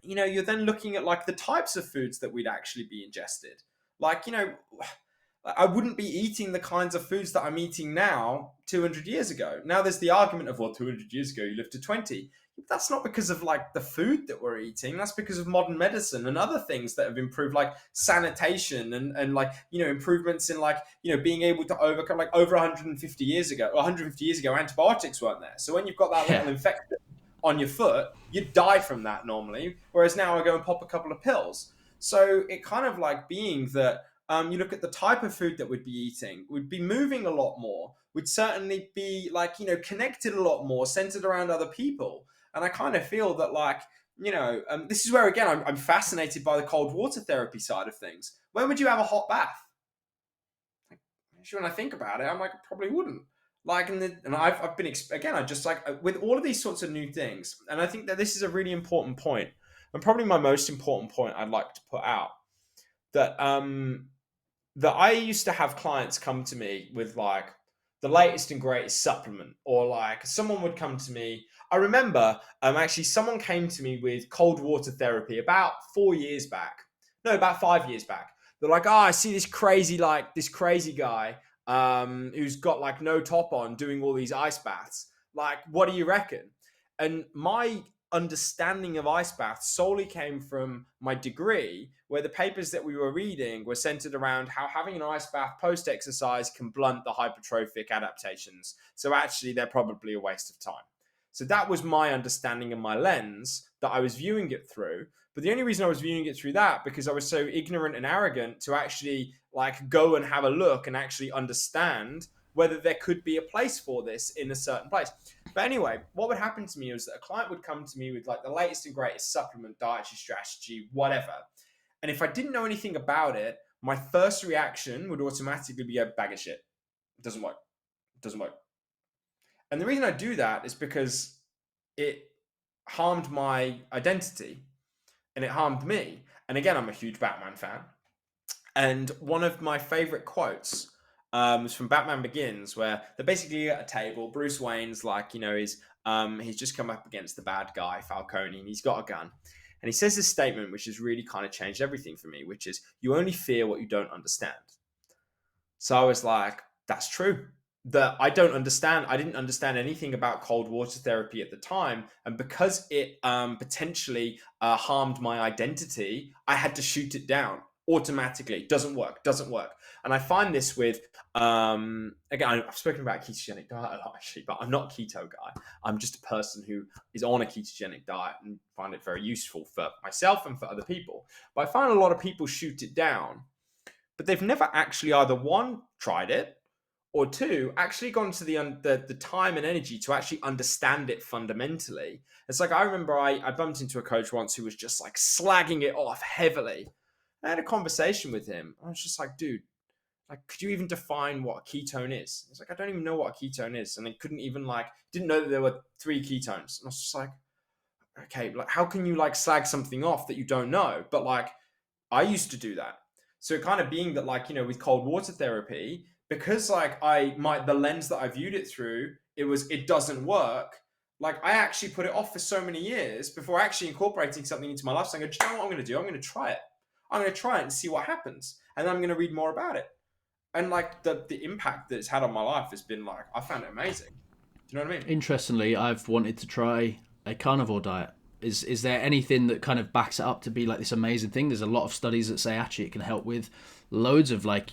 Speaker 2: you're then looking at, like, the types of foods that we'd actually be ingested. Like, I wouldn't be eating the kinds of foods that I'm eating now 200 years ago. Now there's the argument of, well, 200 years ago you lived to 20. That's not because of, like, the food that we're eating. That's because of modern medicine and other things that have improved, like sanitation and like, improvements in, like, being able to overcome, like, over 150 years ago, 150 years ago, antibiotics weren't there. So when you've got that
Speaker 1: Yeah.
Speaker 2: little infection on your foot, you'd die from that normally. Whereas now I go and pop a couple of pills. So it kind of, like, being that you look at the type of food that we'd be eating, we'd be moving a lot more. We'd certainly be, like, connected a lot more, centered around other people. And I kind of feel that, like, this is where, again, I'm fascinated by the cold water therapy side of things. When would you have a hot bath? Like, actually, when I think about it, I'm like, I probably wouldn't. Like, and I've been, again, I just, like, with all of these sorts of new things. And I think that this is a really important point, and probably my most important point I'd like to put out, that that I used to have clients come to me with, like, the latest and greatest supplement, or, like, someone would come to me. I remember actually someone came to me with cold water therapy about 4 years back. No, about 5 years back. They're like, oh, I see this crazy guy who's got, like, no top on doing all these ice baths. Like, what do you reckon? And my understanding of ice baths solely came from my degree, where the papers that we were reading were centered around how having an ice bath post exercise can blunt the hypertrophic adaptations. So actually, they're probably a waste of time. So that was my understanding and my lens that I was viewing it through. But the only reason I was viewing it through that, because I was so ignorant and arrogant to actually, like, go and have a look and actually understand whether there could be a place for this in a certain place. But anyway, what would happen to me was that a client would come to me with, like, the latest and greatest supplement, dietary strategy, whatever. And if I didn't know anything about it, my first reaction would automatically be a bag of shit. It doesn't work. It doesn't work. And the reason I do that is because it harmed my identity. and it harmed me. And again, I'm a huge Batman fan. And one of my favorite quotes was from Batman Begins, where they're basically at a table. Bruce Wayne's like, he's just come up against the bad guy, Falcone, and he's got a gun. And he says this statement, which has really kind of changed everything for me, which is, you only fear what you don't understand. So I was like, that's true. That I don't understand. I didn't understand anything about cold water therapy at the time. And because it potentially harmed my identity, I had to shoot it down automatically. Doesn't work. And I find this with, again, I've spoken about ketogenic diet a lot actually, but I'm not a keto guy. I'm just a person who is on a ketogenic diet and find it very useful for myself and for other people. But I find a lot of people shoot it down, but they've never actually either one, tried it, or two, actually gone to the time and energy to actually understand it fundamentally. It's like, I remember I bumped into a coach once who was just like slagging it off heavily. I had a conversation with him. I was just like, dude, like, could you even define what a ketone is? He's like, I don't even know what a ketone is. And they couldn't even didn't know that there were 3 ketones. And I was just like, okay, like, how can you like slag something off that you don't know? But like, I used to do that. So kind of being that, with cold water therapy, because the lens that I viewed it through, it doesn't work. Like, I actually put it off for so many years before actually incorporating something into my lifestyle. I go, do you know what I'm going to do? I'm going to try it. I'm going to try it and see what happens. And then I'm going to read more about it. And like the impact that it's had on my life has been like, I found it amazing. Do you know what I mean?
Speaker 1: Interestingly, I've wanted to try a carnivore diet. Is there anything that kind of backs it up to be like this amazing thing? There's a lot of studies that say actually it can help with loads of long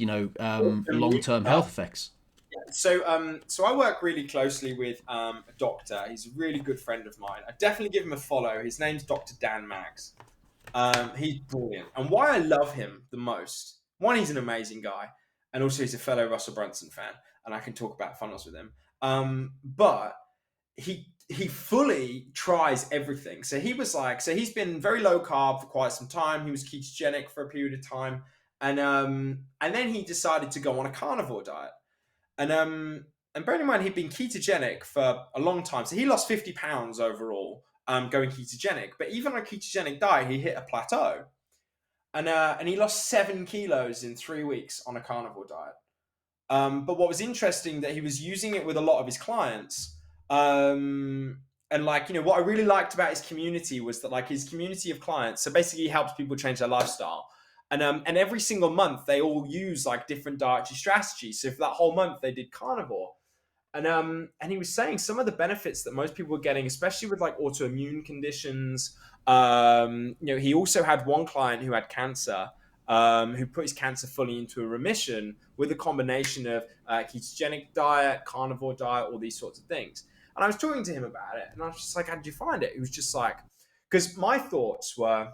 Speaker 1: term health effects.
Speaker 2: So I work really closely with a doctor. He's a really good friend of mine. I definitely give him a follow. His name's Dr. Dan Maggs. He's brilliant. And why I love him the most, one, he's an amazing guy, and also he's a fellow Russell Brunson fan, and I can talk about funnels with him. But he fully tries everything. So he's been very low carb for quite some time. He was ketogenic for a period of time, and then he decided to go on a carnivore diet. And bearing in mind, he'd been ketogenic for a long time. So he lost 50 pounds overall going ketogenic. But even on a ketogenic diet, he hit a plateau. And he lost 7 kilos in 3 weeks on a carnivore diet. But what was interesting, that he was using it with a lot of his clients. And what I really liked about his community was that his community of clients, so basically he helps people change their lifestyle. And every single month they all use different dietary strategies. So for that whole month they did carnivore. And he was saying some of the benefits that most people were getting, especially with autoimmune conditions. He also had one client who had cancer, who put his cancer fully into a remission with a combination of ketogenic diet, carnivore diet, all these sorts of things. And I was talking to him about it, and I was just like, how did you find it? He was just like, because my thoughts were,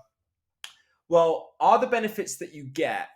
Speaker 2: well, are the benefits that you get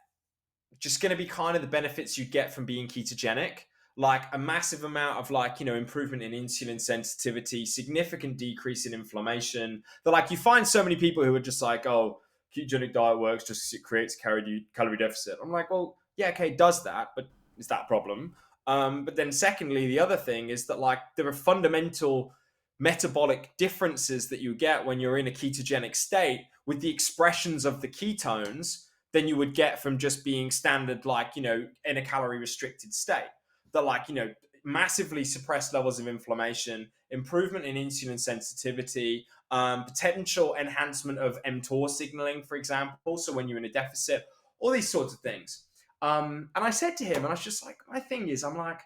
Speaker 2: just going to be kind of the benefits you get from being ketogenic? Like a massive amount of improvement in insulin sensitivity, significant decrease in inflammation. That you find so many people who are just like, oh, ketogenic diet works just because it creates calorie deficit. I'm like, well, yeah, okay, it does that, but is that a problem? But then secondly, the other thing is that there are fundamental metabolic differences that you get when you're in a ketogenic state with the expressions of the ketones than you would get from just being standard, in a calorie restricted state. That massively suppressed levels of inflammation, improvement in insulin sensitivity, potential enhancement of mTOR signaling, for example. So when you're in a deficit, all these sorts of things. And I said to him, and I was just like, my thing is, I'm like,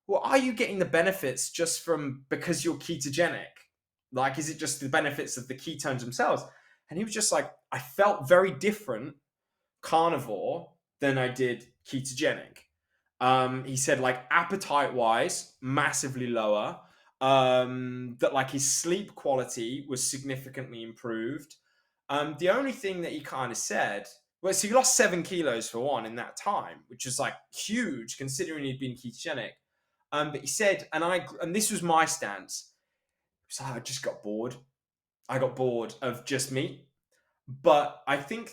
Speaker 2: well, are you getting the benefits just from because you're ketogenic? Is it just the benefits of the ketones themselves? And he was just like, I felt very different carnivore than I did ketogenic. He said appetite wise, massively lower. That his sleep quality was significantly improved. The only thing that he kind of said, well, so he lost 7 kilos for one in that time, which is huge considering he'd been ketogenic. But he said, and this was my stance. So I just got bored. I got bored of just meat. But I think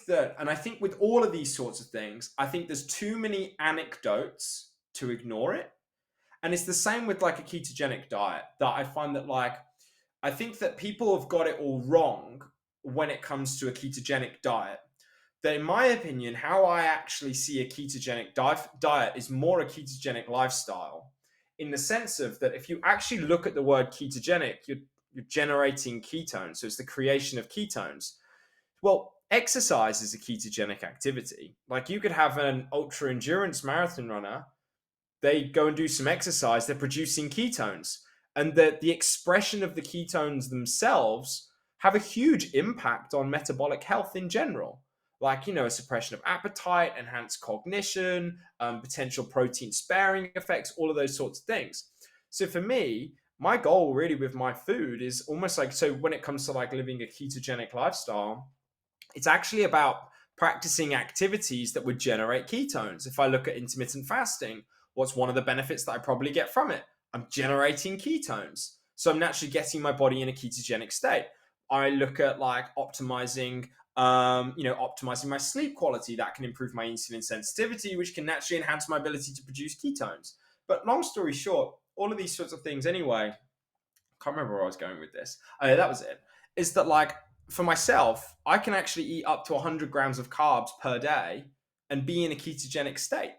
Speaker 2: with all of these sorts of things, I think there's too many anecdotes to ignore it. And it's the same with a ketogenic diet, that I find that I think that people have got it all wrong when it comes to a ketogenic diet. That, in my opinion, how I actually see a ketogenic diet is more a ketogenic lifestyle, in the sense of that if you actually look at the word ketogenic, you're generating ketones. So it's the creation of ketones. Well, exercise is a ketogenic activity. Like, you could have an ultra endurance marathon runner, they go and do some exercise, they're producing ketones. And the expression of the ketones themselves have a huge impact on metabolic health in general. Like, a suppression of appetite, enhanced cognition, potential protein sparing effects, all of those sorts of things. So for me, my goal really with my food is almost like, so when it comes to like living a ketogenic lifestyle, it's actually about practicing activities that would generate ketones. If I look at intermittent fasting, what's one of the benefits that I probably get from it? I'm generating ketones. So I'm naturally getting my body in a ketogenic state. I look at like optimizing my sleep quality. That can improve my insulin sensitivity, which can naturally enhance my ability to produce ketones. But long story short, all of these sorts of things anyway, I can't remember where I was going with this. Oh, yeah, that was it. Is that like, for myself, I can actually eat up to 100 grams of carbs per day and be in a ketogenic state.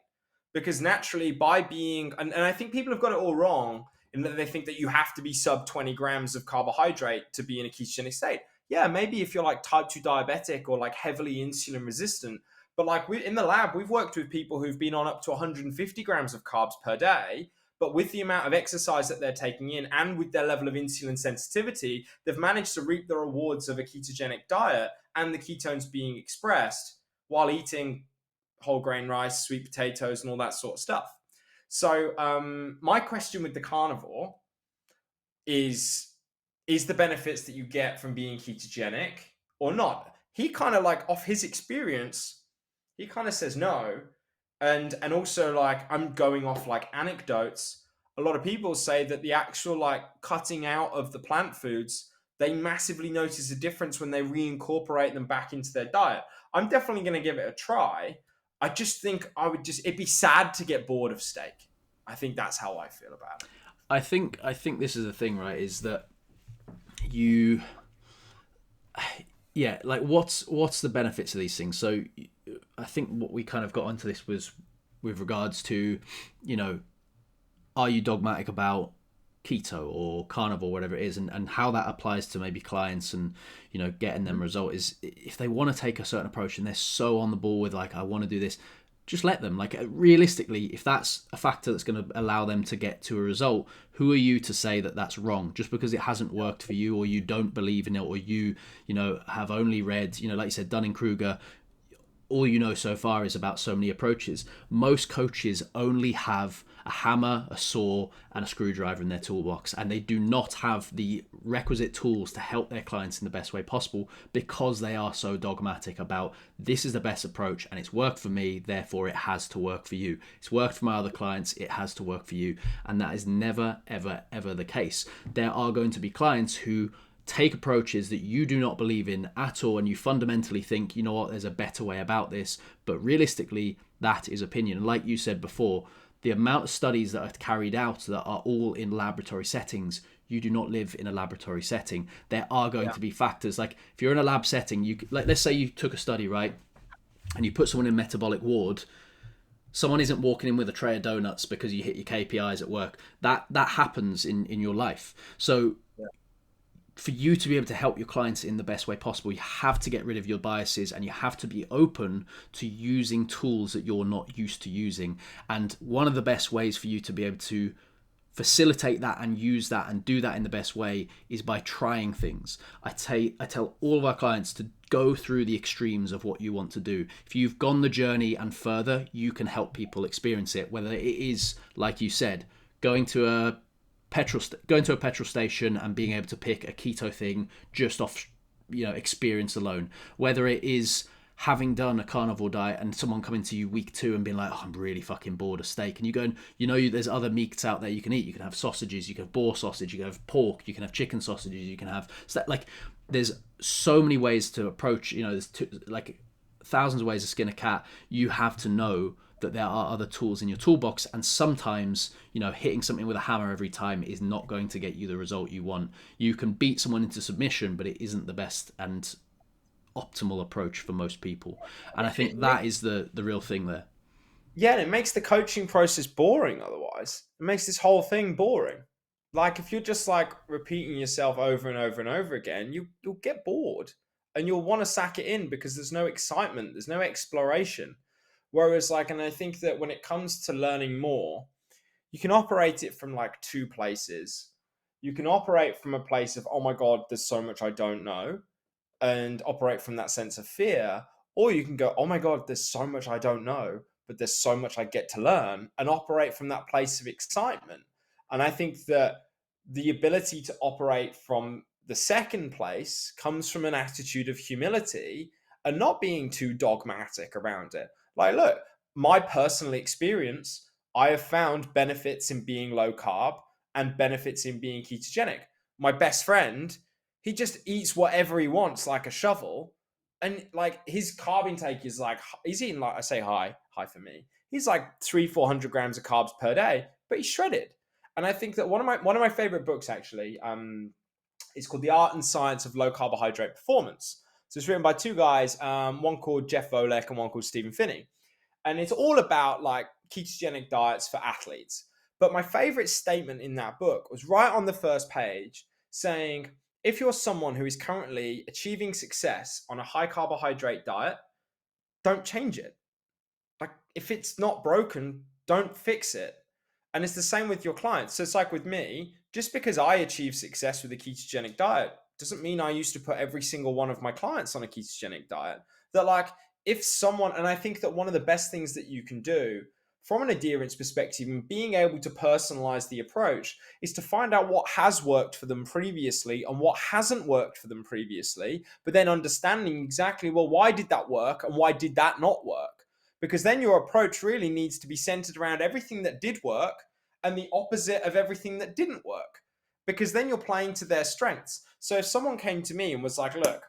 Speaker 2: Because naturally, by being, and I think people have got it all wrong in that they think that you have to be sub 20 grams of carbohydrate to be in a ketogenic state. Yeah, maybe if you're like type 2 diabetic or like heavily insulin resistant. But like, in the lab, we've worked with people who've been on up to 150 grams of carbs per day. But with the amount of exercise that they're taking in and with their level of insulin sensitivity, they've managed to reap the rewards of a ketogenic diet and the ketones being expressed while eating whole grain rice, sweet potatoes, and all that sort of stuff. So my question with the carnivore is the benefits that you get from being ketogenic or not? He kind of, like, off his experience, he kind of says no. And also, like, I'm going off like anecdotes. A lot of people say that the actual like cutting out of the plant foods, they massively notice a difference when they reincorporate them back into their diet. I'm definitely going to give it a try. I just think it'd be sad to get bored of steak. I think that's how I feel about it.
Speaker 1: I think this is the thing, right? Is that you, yeah, like what's the benefits of these things? So I think what we kind of got onto this was with regards to, are you dogmatic about keto or carnivore, whatever it is, and how that applies to maybe clients and getting them result is, if they want to take a certain approach and they're so on the ball with like, I want to do this, just let them. Like, realistically, if that's a factor that's going to allow them to get to a result, who are you to say that that's wrong just because it hasn't worked for you, or you don't believe in it, or you have only read, like you said, Dunning-Kruger, all you know so far is about so many approaches. Most coaches only have a hammer, a saw, and a screwdriver in their toolbox, and they do not have the requisite tools to help their clients in the best way possible because they are so dogmatic about, this is the best approach and it's worked for me, therefore it has to work for you. It's worked for my other clients, it has to work for you. And that is never, ever, ever the case. There are going to be clients who take approaches that you do not believe in at all, and you fundamentally think, you know what, there's a better way about this, but realistically that is opinion. And like you said before, the amount of studies that are carried out that are all in laboratory settings, you do not live in a laboratory setting. There are going to be factors, like if you're in a lab setting, let's say you took a study, right, and you put someone in metabolic ward. Someone isn't walking in with a tray of donuts because you hit your KPIs at work. That happens in your life. So for you to be able to help your clients in the best way possible, you have to get rid of your biases and you have to be open to using tools that you're not used to using. And one of the best ways for you to be able to facilitate that and use that and do that in the best way is by trying things. I tell all of our clients to go through the extremes of what you want to do. If you've gone the journey and further, you can help people experience it, whether it is, like you said, going to a petrol station and being able to pick a keto thing just off experience alone, whether it is having done a carnivore diet and someone coming to you week 2 and being like, oh, I'm really fucking bored of steak, and you go and there's other meats out there you can eat. You can have sausages, you can have boar sausage, you can have pork, you can have chicken sausages, you can have like, there's so many ways to approach, there's like thousands of ways to skin a cat. You have to know that there are other tools in your toolbox, and sometimes hitting something with a hammer every time is not going to get you the result you want. You can beat someone into submission, but it isn't the best, and optimal approach for most people. And I
Speaker 2: It
Speaker 1: think that
Speaker 2: makes,
Speaker 1: is the real thing there.
Speaker 2: yeah, and it makes the coaching process boring otherwise. It makes this whole thing boring. Like if you're just like repeating yourself over and over and over again, you'll get bored and you'll want to sack it in because there's no excitement, there's no exploration. Whereas like, and I think that when it comes to learning more, you can operate it from like two places. You can operate from a place of, oh my God, there's so much I don't know, and operate from that sense of fear. Or you can go, oh my God, there's so much I don't know, but there's so much I get to learn, and operate from that place of excitement. And I think that the ability to operate from the second place comes from an attitude of humility and not being too dogmatic around it. Like, look, my personal experience, I have found benefits in being low carb and benefits in being ketogenic. My best friend, he just eats whatever he wants like a shovel, and like his carb intake is like, he's eating, like, I say high for me, he's like 300-400 grams of carbs per day, but he's shredded. And I think that one of my favorite books actually, is called The Art and Science of Low Carbohydrate Performance. So it's written by two guys, one called Jeff Volek and one called Stephen Finney, and it's all about like ketogenic diets for athletes. But my favorite statement in that book was right on the first page, saying, if you're someone who is currently achieving success on a high carbohydrate diet, don't change it. Like, if it's not broken, don't fix it. And it's the same with your clients. So it's like with me, just because I achieve success with a ketogenic diet doesn't mean I used to put every single one of my clients on a ketogenic diet. That, like, if someone, and I think that one of the best things that you can do from an adherence perspective and being able to personalize the approach is to find out what has worked for them previously and what hasn't worked for them previously, but then understanding exactly, well, why did that work and why did that not work? Because then your approach really needs to be centered around everything that did work and the opposite of everything that didn't work. Because then you're playing to their strengths. So if someone came to me and was like, look,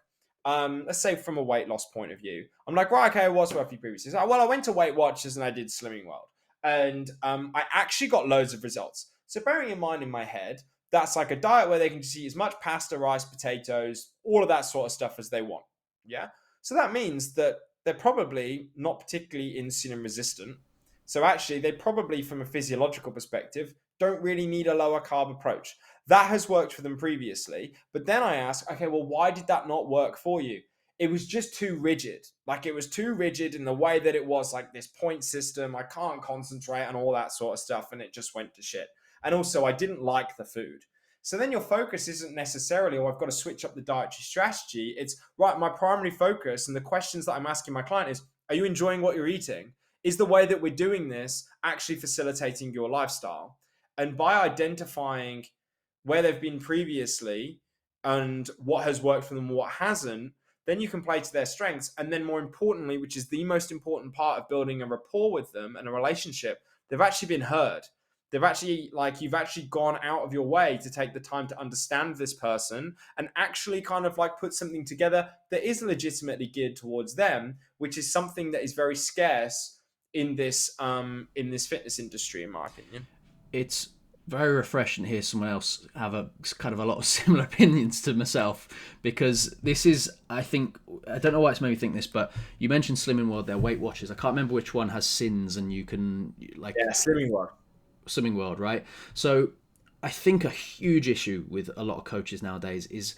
Speaker 2: let's say from a weight loss point of view, I'm like, right, okay, what's worked for you previously? So, well, I went to Weight Watchers and I did Slimming World. And I actually got loads of results. So bearing in mind in my head, that's like a diet where they can just eat as much pasta, rice, potatoes, all of that sort of stuff as they want. Yeah. So that means that they're probably not particularly insulin resistant. So actually, they probably, from a physiological perspective, don't really need a lower carb approach. That has worked for them previously. But then I ask, okay, well, why did that not work for you? It was just too rigid. Like, it was too rigid in the way that it was like this point system. I can't concentrate on all that sort of stuff. And it just went to shit. And also, I didn't like the food. So then your focus isn't necessarily, oh, I've got to switch up the dietary strategy. It's, right, my primary focus and the questions that I'm asking my client is, are you enjoying what you're eating? Is the way that we're doing this actually facilitating your lifestyle? And by identifying where they've been previously and what has worked for them and what hasn't, then you can play to their strengths. And then more importantly, which is the most important part of building a rapport with them and a relationship, they've actually been heard. They've actually, like, you've actually gone out of your way to take the time to understand this person and actually kind of like put something together that is legitimately geared towards them, which is something that is very scarce in this fitness industry, in my opinion.
Speaker 1: It's very refreshing to hear someone else have a kind of a lot of similar opinions to myself, because this is, I think, I don't know why it's made me think this, but you mentioned Slimming World, their Weight Watchers. I can't remember which one has sins, and you can like
Speaker 2: Yeah, Slimming World.
Speaker 1: Slimming World, right? So I think a huge issue with a lot of coaches nowadays is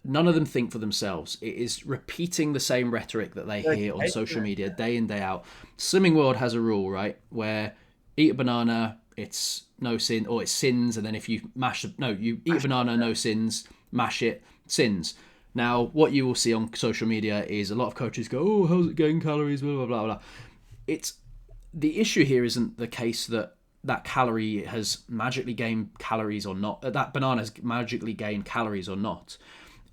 Speaker 1: none of them think for themselves. It is repeating the same rhetoric that they hear on social media day in, day out. Slimming World has a rule, right, where eat a banana, it's no sin, or it's sins, and then if you you eat a banana, no sins, mash it, sins. Now, what you will see on social media is a lot of coaches go, oh, how's it getting calories, blah, blah, blah, blah. It's, the issue here isn't the case that that calorie has magically gained calories or not, that banana has magically gained calories or not.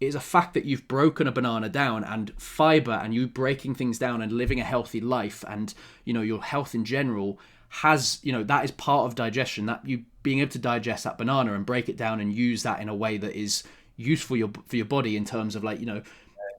Speaker 1: It is a fact that you've broken a banana down, and fiber, and you breaking things down and living a healthy life, and your health in general has, that is part of digestion, that you being able to digest that banana and break it down and use that in a way that is useful for your body in terms of like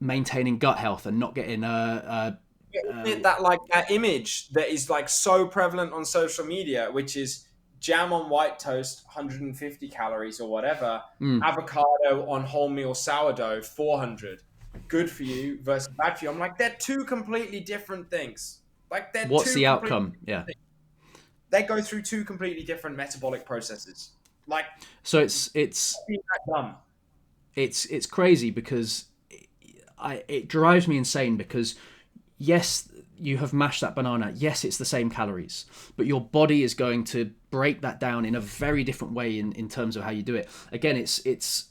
Speaker 1: maintaining gut health and not getting
Speaker 2: that, like, that image that is like so prevalent on social media, which is jam on white toast, 150 calories or whatever, avocado on wholemeal sourdough, 400. good for you versus bad for you. I'm like, they're two completely different things. Like they're
Speaker 1: What's
Speaker 2: two
Speaker 1: the
Speaker 2: completely
Speaker 1: outcome? Yeah.
Speaker 2: different things. They go through two completely different metabolic processes. Like
Speaker 1: So it's
Speaker 2: being that dumb.
Speaker 1: it's crazy because it drives me insane because yes, you have mashed that banana. Yes, it's the same calories, but your body is going to break that down in a very different way in terms of how you do it. Again, it's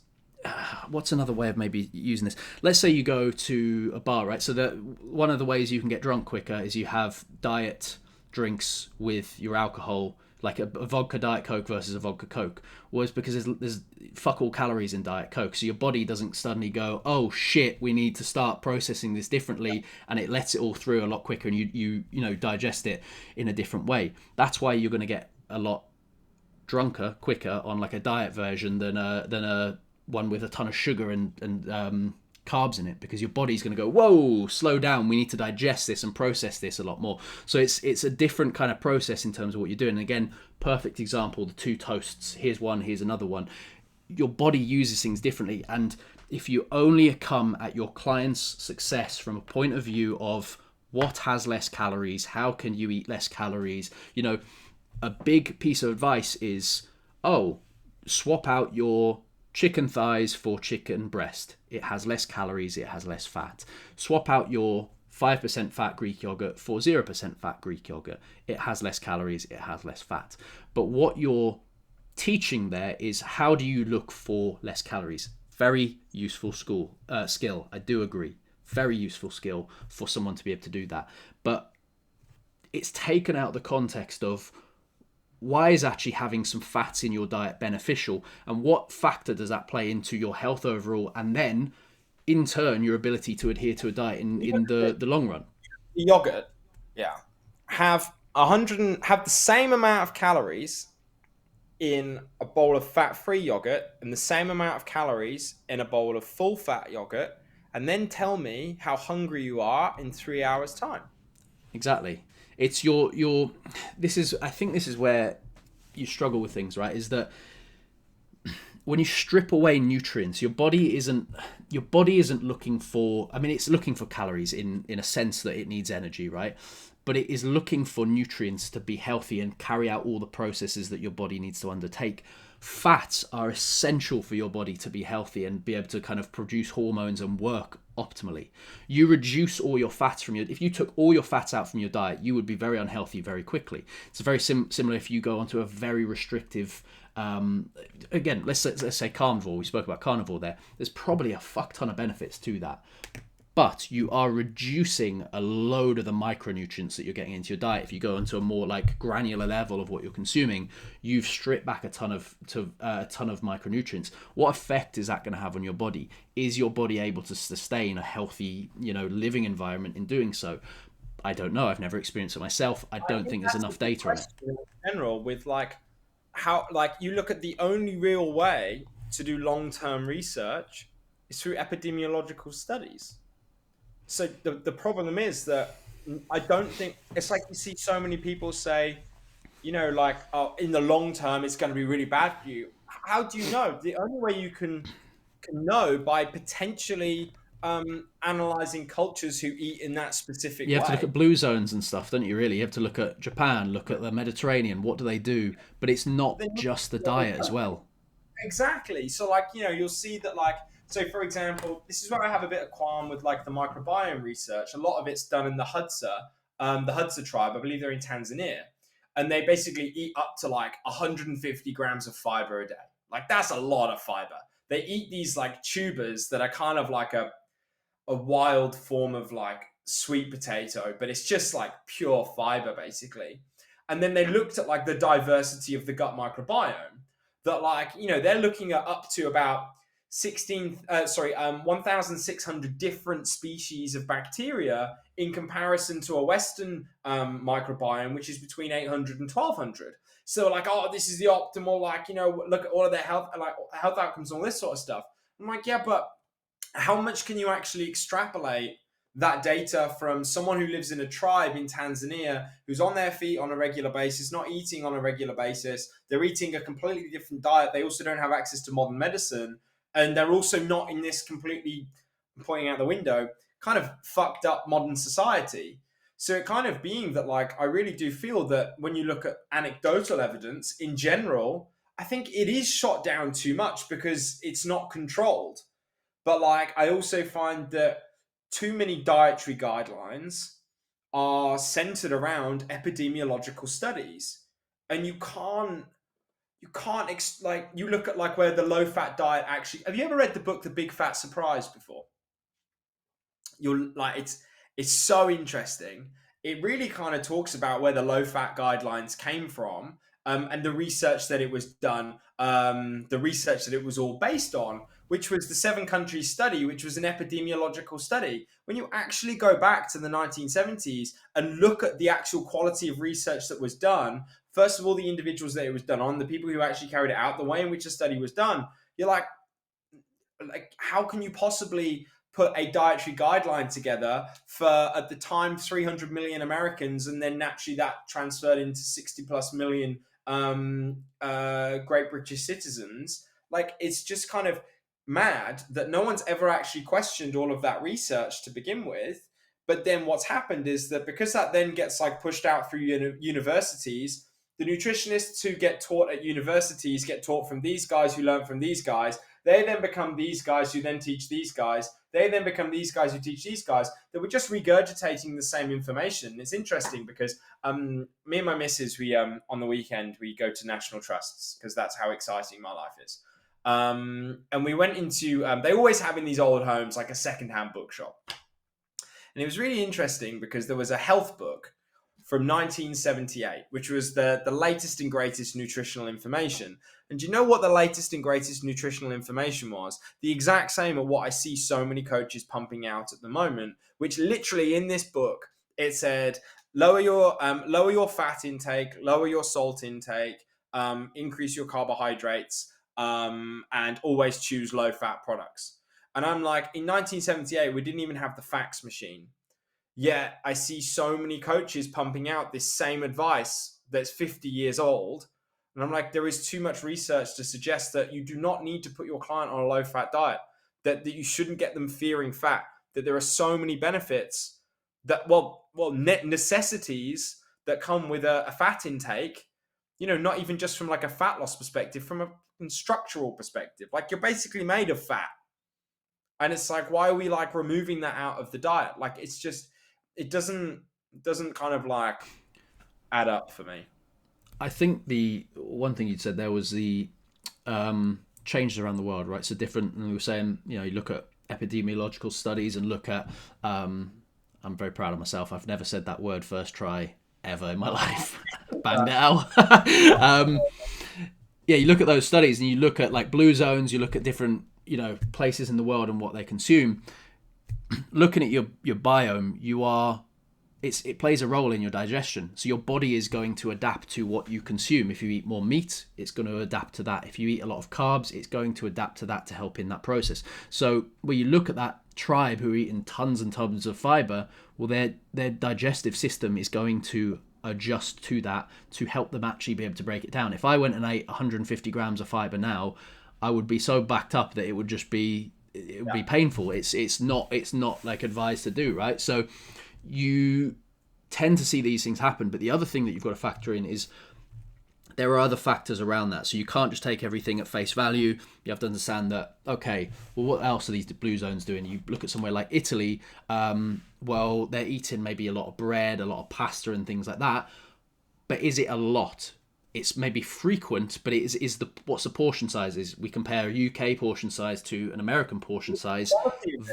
Speaker 1: what's another way of maybe using this? Let's say you go to a bar, right? So that one of the ways you can get drunk quicker is you have diet drinks with your alcohol, like a vodka diet coke versus a vodka coke, was because there's fuck all calories in diet coke, so your body doesn't suddenly go, oh shit, we need to start processing this differently, and it lets it all through a lot quicker, and you digest it in a different way. That's why you're going to get a lot drunker quicker on like a diet version than a one with a ton of sugar and carbs in it, because your body's going to go, whoa, slow down, we need to digest this and process this a lot more. So it's a different kind of process in terms of what you're doing. And again, perfect example, the two toasts, here's one, here's another one. Your body uses things differently, and if you only come at your client's success from a point of view of what has less calories, how can you eat less calories, a big piece of advice is, oh, swap out your chicken thighs for chicken breast. It has less calories, it has less fat. Swap out your 5% fat Greek yogurt for 0% fat Greek yogurt. It has less calories, it has less fat. But what you're teaching there is, how do you look for less calories? Very useful skill. I do agree. Very useful skill for someone to be able to do that. But it's taken out the context of, why is actually having some fats in your diet beneficial, and what factor does that play into your health overall, and then in turn your ability to adhere to a diet in the long run.
Speaker 2: Yogurt, yeah, have the same amount of calories in a bowl of fat-free yogurt and the same amount of calories in a bowl of full-fat yogurt, and then tell me how hungry you are in 3 hours' time.
Speaker 1: Exactly. It's your this is, I think this is where you struggle with things, right? Is that when you strip away nutrients, your body isn't looking for, I mean, it's looking for calories in a sense that it needs energy, right? But it is looking for nutrients to be healthy and carry out all the processes that your body needs to undertake. Fats are essential for your body to be healthy and be able to kind of produce hormones and work optimally. You reduce all your fats from if you took all your fats out from your diet, you would be very unhealthy very quickly. It's very similar if you go onto a very restrictive, again, let's say carnivore. We spoke about carnivore there. There's probably a fuck ton of benefits to that, but you are reducing a load of the micronutrients that you're getting into your diet. If you go into a more like granular level of what you're consuming, you've stripped back a ton of micronutrients. What effect is that going to have on your body? Is your body able to sustain a healthy, living environment in doing so? I don't know. I've never experienced it myself. I
Speaker 2: I
Speaker 1: don't
Speaker 2: think
Speaker 1: think there's
Speaker 2: that's a
Speaker 1: enough
Speaker 2: good
Speaker 1: data on it.
Speaker 2: question in general, with like how, like, you look at the only real way to do long-term research is through epidemiological studies. So the problem is that I don't think it's like, you see so many people say, like, oh, in the long term it's going to be really bad for you. How do you know? The only way you can know by potentially analyzing cultures who eat in that specific
Speaker 1: You have to look
Speaker 2: way.
Speaker 1: at blue zones and stuff, don't you? Really, you have to look at Japan, look at the Mediterranean. What do they do? But it's not
Speaker 2: Then
Speaker 1: just the
Speaker 2: what they
Speaker 1: diet as
Speaker 2: don't.
Speaker 1: well.
Speaker 2: Exactly. So, like, you'll see that, like, so for example, this is where I have a bit of qualm with like the microbiome research. A lot of it's done in the Hadza tribe. I believe they're in Tanzania, and they basically eat up to like 150 grams of fiber a day. Like, that's a lot of fiber. They eat these like tubers that are kind of like a wild form of like sweet potato, but it's just like pure fiber basically. And then they looked at like the diversity of the gut microbiome, that, like, they're looking at up to about 1,600 different species of bacteria in comparison to a Western microbiome, which is between 800 and 1,200. So, like, oh, this is the optimal, like, look at all of their health outcomes, all this sort of stuff. I'm like, yeah, but how much can you actually extrapolate that data from someone who lives in a tribe in Tanzania, who's on their feet on a regular basis, not eating on a regular basis? They're eating a completely different diet. They also don't have access to modern medicine. And they're also not in this completely pointing out the window, kind of fucked up modern society. So it kind of being that, like, I really do feel that when you look at anecdotal evidence in general, I think it is shot down too much because it's not controlled. But like, I also find that too many dietary guidelines are centered around epidemiological studies, and like, you look at like where the low fat diet actually. Have you ever read the book The Big Fat Surprise before? You're like, it's so interesting. It really kind of talks about where the low fat guidelines came from, and the research that it was done, the research that it was all based on, which was the 7 country study, which was an epidemiological study. When you actually go back to the 1970s and look at the actual quality of research that was done, first of all, the individuals that it was done on, the people who actually carried it out, the way in which the study was done, you're like, how can you possibly put a dietary guideline together for, at the time, 300 million Americans, and then naturally that transferred into 60 plus million Great British citizens? Like, it's just kind of mad that no one's ever actually questioned all of that research to begin with. But then what's happened is that because that then gets like pushed out through universities, the nutritionists who get taught at universities get taught from these guys who learn from these guys. They then become these guys who then teach these guys. They then become these guys who teach these guys. That we're just regurgitating the same information. It's interesting because me and my missus, we on the weekend, we go to National Trusts because that's how exciting my life is. And we went into, they always have in these old homes like a secondhand bookshop. And it was really interesting because there was a health book from 1978, which was the latest and greatest nutritional information. And do you know what the latest and greatest nutritional information was? The exact same of what I see so many coaches pumping out at the moment, which literally in this book, it said, lower your fat intake, lower your salt intake, increase your carbohydrates, and always choose low fat products. And I'm like, in 1978, we didn't even have the fax machine. Yet I see so many coaches pumping out this same advice that's 50 years old. And I'm like, there is too much research to suggest that you do not need to put your client on a low fat diet, that you shouldn't get them fearing fat, that there are so many benefits that, necessities that come with a fat intake, not even just from like a fat loss perspective, from a structural perspective. Like, you're basically made of fat. And it's like, why are we like removing that out of the diet? Like, it's just, it doesn't kind of like add up for me.
Speaker 1: I think the one thing you'd said there was the changes around the world, right? So different, and we were saying, you look at epidemiological studies and look at, I'm very proud of myself. I've never said that word first try ever in my life. Banged it out. You look at those studies and you look at like blue zones, you look at different, places in the world and what they consume. Looking at your biome, it plays a role in your digestion. So your body is going to adapt to what you consume. If you eat more meat, it's going to adapt to that. If you eat a lot of carbs, it's going to adapt to that to help in that process. So when you look at that tribe who are eating tons and tons of fiber, well, their digestive system is going to adjust to that to help them actually be able to break it down. If I went and ate 150 grams of fiber now, I would be so backed up that it would just be be painful. It's not like advised to do, right? So you tend to see these things happen. But the other thing that you've got to factor in is there are other factors around that. So you can't just take everything at face value. You have to understand that, okay, well, what else are these blue zones doing? You look at somewhere like Italy, well, they're eating maybe a lot of bread, a lot of pasta and things like that. But is it a lot? It's maybe frequent, but what's the portion sizes? We compare a UK portion size to an American portion size,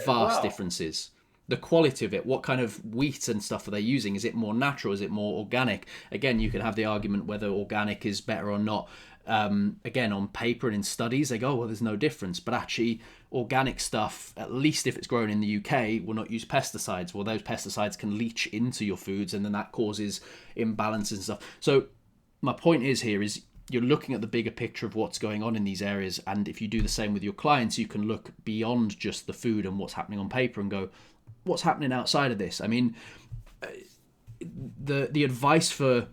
Speaker 1: vast differences. The quality of it, what kind of wheat and stuff are they using? Is it more natural? Is it more organic? Again, you can have the argument whether organic is better or not. Again, on paper and in studies, they go, well, there's no difference. But actually, organic stuff, at least if it's grown in the UK, will not use pesticides. Well, those pesticides can leach into your foods, and then that causes imbalances and stuff. So my point is you're looking at the bigger picture of what's going on in these areas. And if you do the same with your clients, you can look beyond just the food and what's happening on paper and go, what's happening outside of this? I mean, the advice for,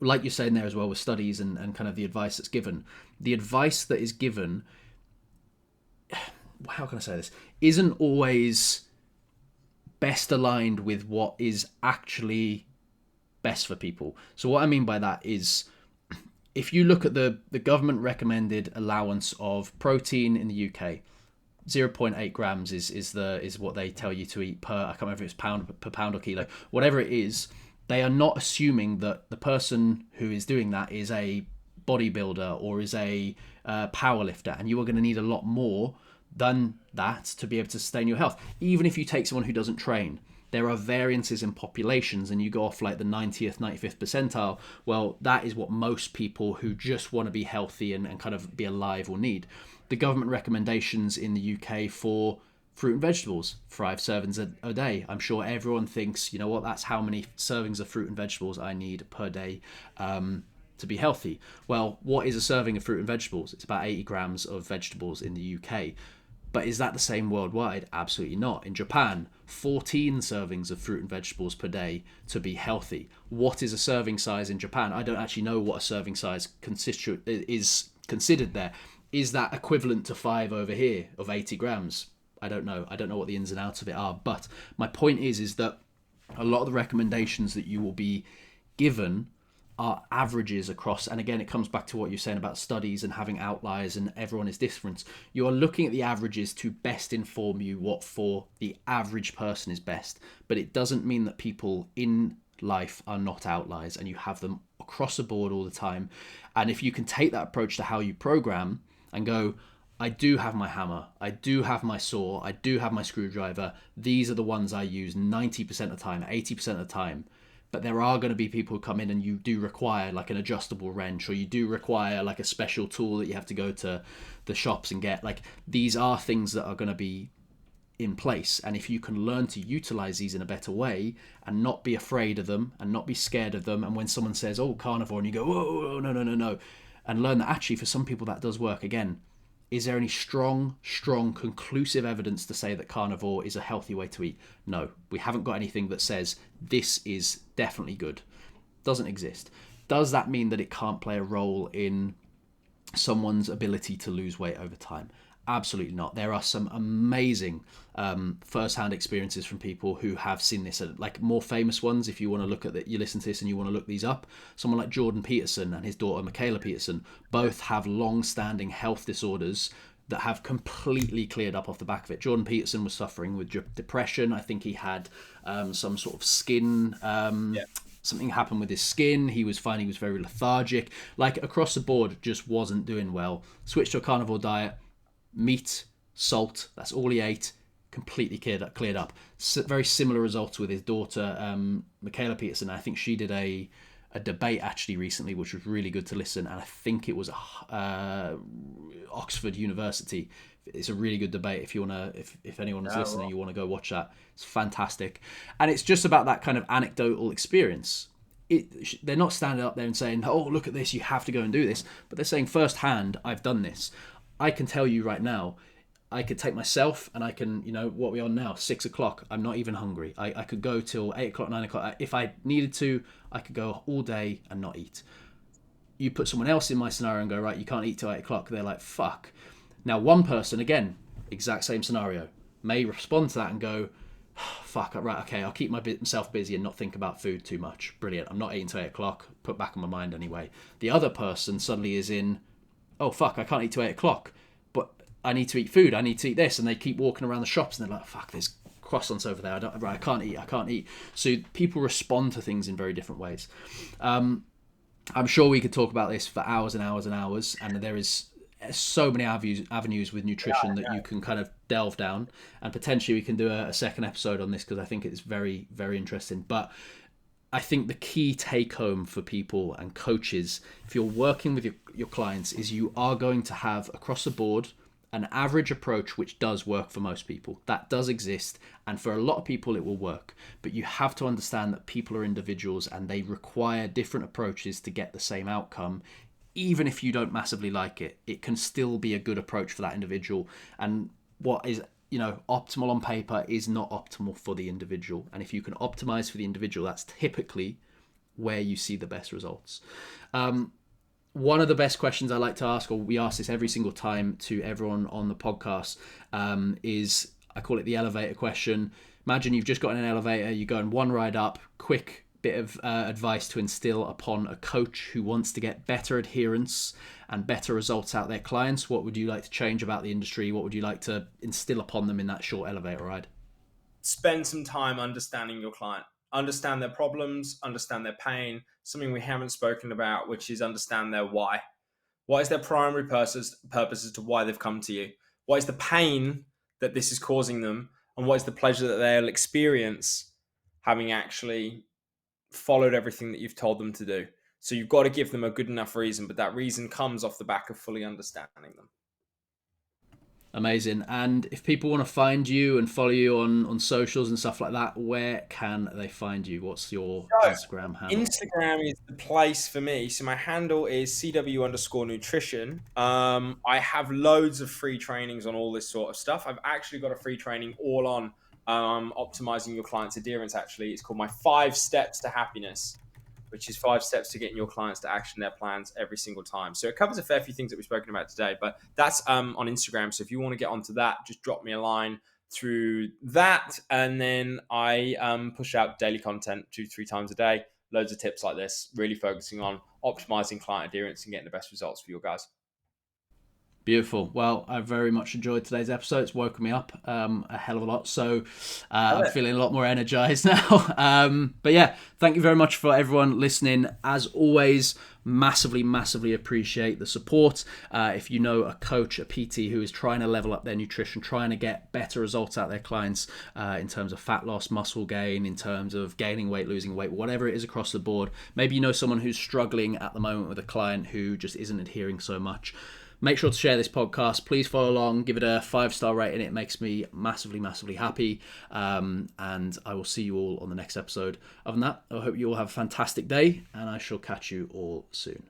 Speaker 1: like you're saying there as well with studies and kind of the advice that's given, the advice that is given, how can I say this, isn't always best aligned with what is actually best for people. So what I mean by that is, if you look at the government recommended allowance of protein in the UK, 0.8 grams is what they tell you to eat per, I can't remember if it's pound per pound or kilo, whatever it is. They are not assuming that the person who is doing that is a bodybuilder or is a power lifter, and you are going to need a lot more than that to be able to sustain your health. Even if you take someone who doesn't train, there are variances in populations, and you go off like the 90th, 95th percentile. Well, that is what most people who just want to be healthy and kind of be alive will need. The government recommendations in the UK for fruit and vegetables, 5 servings a day. I'm sure everyone thinks, you know what, that's how many servings of fruit and vegetables I need per day to be healthy. Well, what is a serving of fruit and vegetables? It's about 80 grams of vegetables in the UK. But is that the same worldwide? Absolutely not. In Japan, 14 servings of fruit and vegetables per day to be healthy. What is a serving size in Japan? I don't actually know what a serving size is considered there. Is that equivalent to 5 over here of 80 grams? I don't know. I don't know what the ins and outs of it are. But my point is that a lot of the recommendations that you will be given are averages across, and again, it comes back to what you're saying about studies and having outliers and everyone is different. You are looking at the averages to best inform you what for the average person is best, but it doesn't mean that people in life are not outliers, and you have them across the board all the time. And if you can take that approach to how you program and go, I do have my hammer, I do have my saw, I do have my screwdriver, these are the ones I use 90% of the time, 80% of the time. But there are going to be people who come in and you do require like an adjustable wrench, or you do require like a special tool that you have to go to the shops and get. Like, these are things that are going to be in place. And if you can learn to utilize these in a better way and not be afraid of them and not be scared of them, and when someone says, oh, carnivore, and you go, whoa, no, and learn that actually for some people that does work. Again, is there any strong, conclusive evidence to say that carnivore is a healthy way to eat? No, we haven't got anything that says this is definitely good. Doesn't exist. Does that mean that it can't play a role in someone's ability to lose weight over time? Absolutely not. There are some amazing first-hand experiences from people who have seen this, like more famous ones. If you want to look at that, you listen to this and you want to look these up. Someone like Jordan Peterson and his daughter Michaela Peterson both have long-standing health disorders that have completely cleared up off the back of it. Jordan Peterson was suffering with depression. I think he had some sort of skin. Something happened with his skin. He was finding he was very lethargic. Like, across the board, just wasn't doing well. Switched to a carnivore diet. Meat, salt, that's all he ate, completely cleared up. Very similar results with his daughter, Michaela Peterson. I think she did a debate actually recently, which was really good to listen, and I think it was Oxford University. It's a really good debate. If you want to, if anyone is listening, you want to go watch that. It's fantastic, and it's just about that kind of anecdotal experience. They're not standing up there and saying, "Oh, look at this, you have to go and do this," but they're saying firsthand, "I've done this." I can tell you right now, I could take myself and I can, what are we on now? 6 o'clock. I'm not even hungry. I could go till 8 o'clock, 9 o'clock. If I needed to, I could go all day and not eat. You put someone else in my scenario and go, right, you can't eat till 8 o'clock. They're like, fuck. Now, one person, again, exact same scenario, may respond to that and go, fuck, right, okay, I'll keep myself busy and not think about food too much. Brilliant. I'm not eating till 8 o'clock. Put back on my mind anyway. The other person suddenly is in, oh, fuck, I can't eat till 8 o'clock, but I need to eat food, I need to eat this, and they keep walking around the shops and they're like, fuck, there's croissants over there, I can't eat. So people respond to things in very different ways. I'm sure we could talk about this for hours and hours and hours, and there is so many avenues with nutrition that you can kind of delve down, and potentially we can do a second episode on this because I think it's very, very interesting. But I think the key take home for people and coaches, if you're working with your clients, is you are going to have across the board an average approach which does work for most people. That does exist, and for a lot of people it will work. But you have to understand that people are individuals and they require different approaches to get the same outcome. Even if you don't massively like it, it can still be a good approach for that individual. And what is optimal on paper is not optimal for the individual. And if you can optimize for the individual, that's typically where you see the best results. one of the best questions I like to ask, or we ask this every single time to everyone on the podcast, is I call it the elevator question. Imagine you've just got in an elevator, you go in one ride up, quick bit of advice to instill upon a coach who wants to get better adherence and better results out their clients. What would you like to change about the industry? What would you like to instill upon them in that short elevator ride?
Speaker 2: Spend some time understanding your client, understand their problems, understand their pain. Something we haven't spoken about, which is understand their why. What is their primary purpose as to why they've come to you? What is the pain that this is causing them? And what is the pleasure that they'll experience having actually followed everything that you've told them to do? So you've got to give them a good enough reason, but that reason comes off the back of fully understanding them.
Speaker 1: Amazing. And if people want to find you and follow you on socials and stuff like that, where can they find you? What's your
Speaker 2: So
Speaker 1: Instagram handle?
Speaker 2: Instagram is the place for me. So my handle is CW_nutrition. I have loads of free trainings on all this sort of stuff. I've actually got a free training all on optimizing your client's adherence. Actually, it's called my 5 steps to happiness, which is 5 steps to getting your clients to action their plans every single time. So it covers a fair few things that we've spoken about today, but that's on Instagram. So if you want to get onto that, just drop me a line through that. And then I push out daily content 2-3 times a day, loads of tips like this, really focusing on optimizing client adherence and getting the best results for your guys.
Speaker 1: Beautiful. Well, I very much enjoyed today's episode. It's woken me up a hell of a lot. So I'm feeling a lot more energized now. But yeah, thank you very much for everyone listening. As always, massively, massively appreciate the support. If you know a coach, a PT who is trying to level up their nutrition, trying to get better results out of their clients in terms of fat loss, muscle gain, in terms of gaining weight, losing weight, whatever it is across the board. Maybe you know someone who's struggling at the moment with a client who just isn't adhering so much. Make sure to share this podcast. Please follow along. Give it a 5-star rating. It makes me massively, massively happy. And I will see you all on the next episode. Other than that, I hope you all have a fantastic day, and I shall catch you all soon.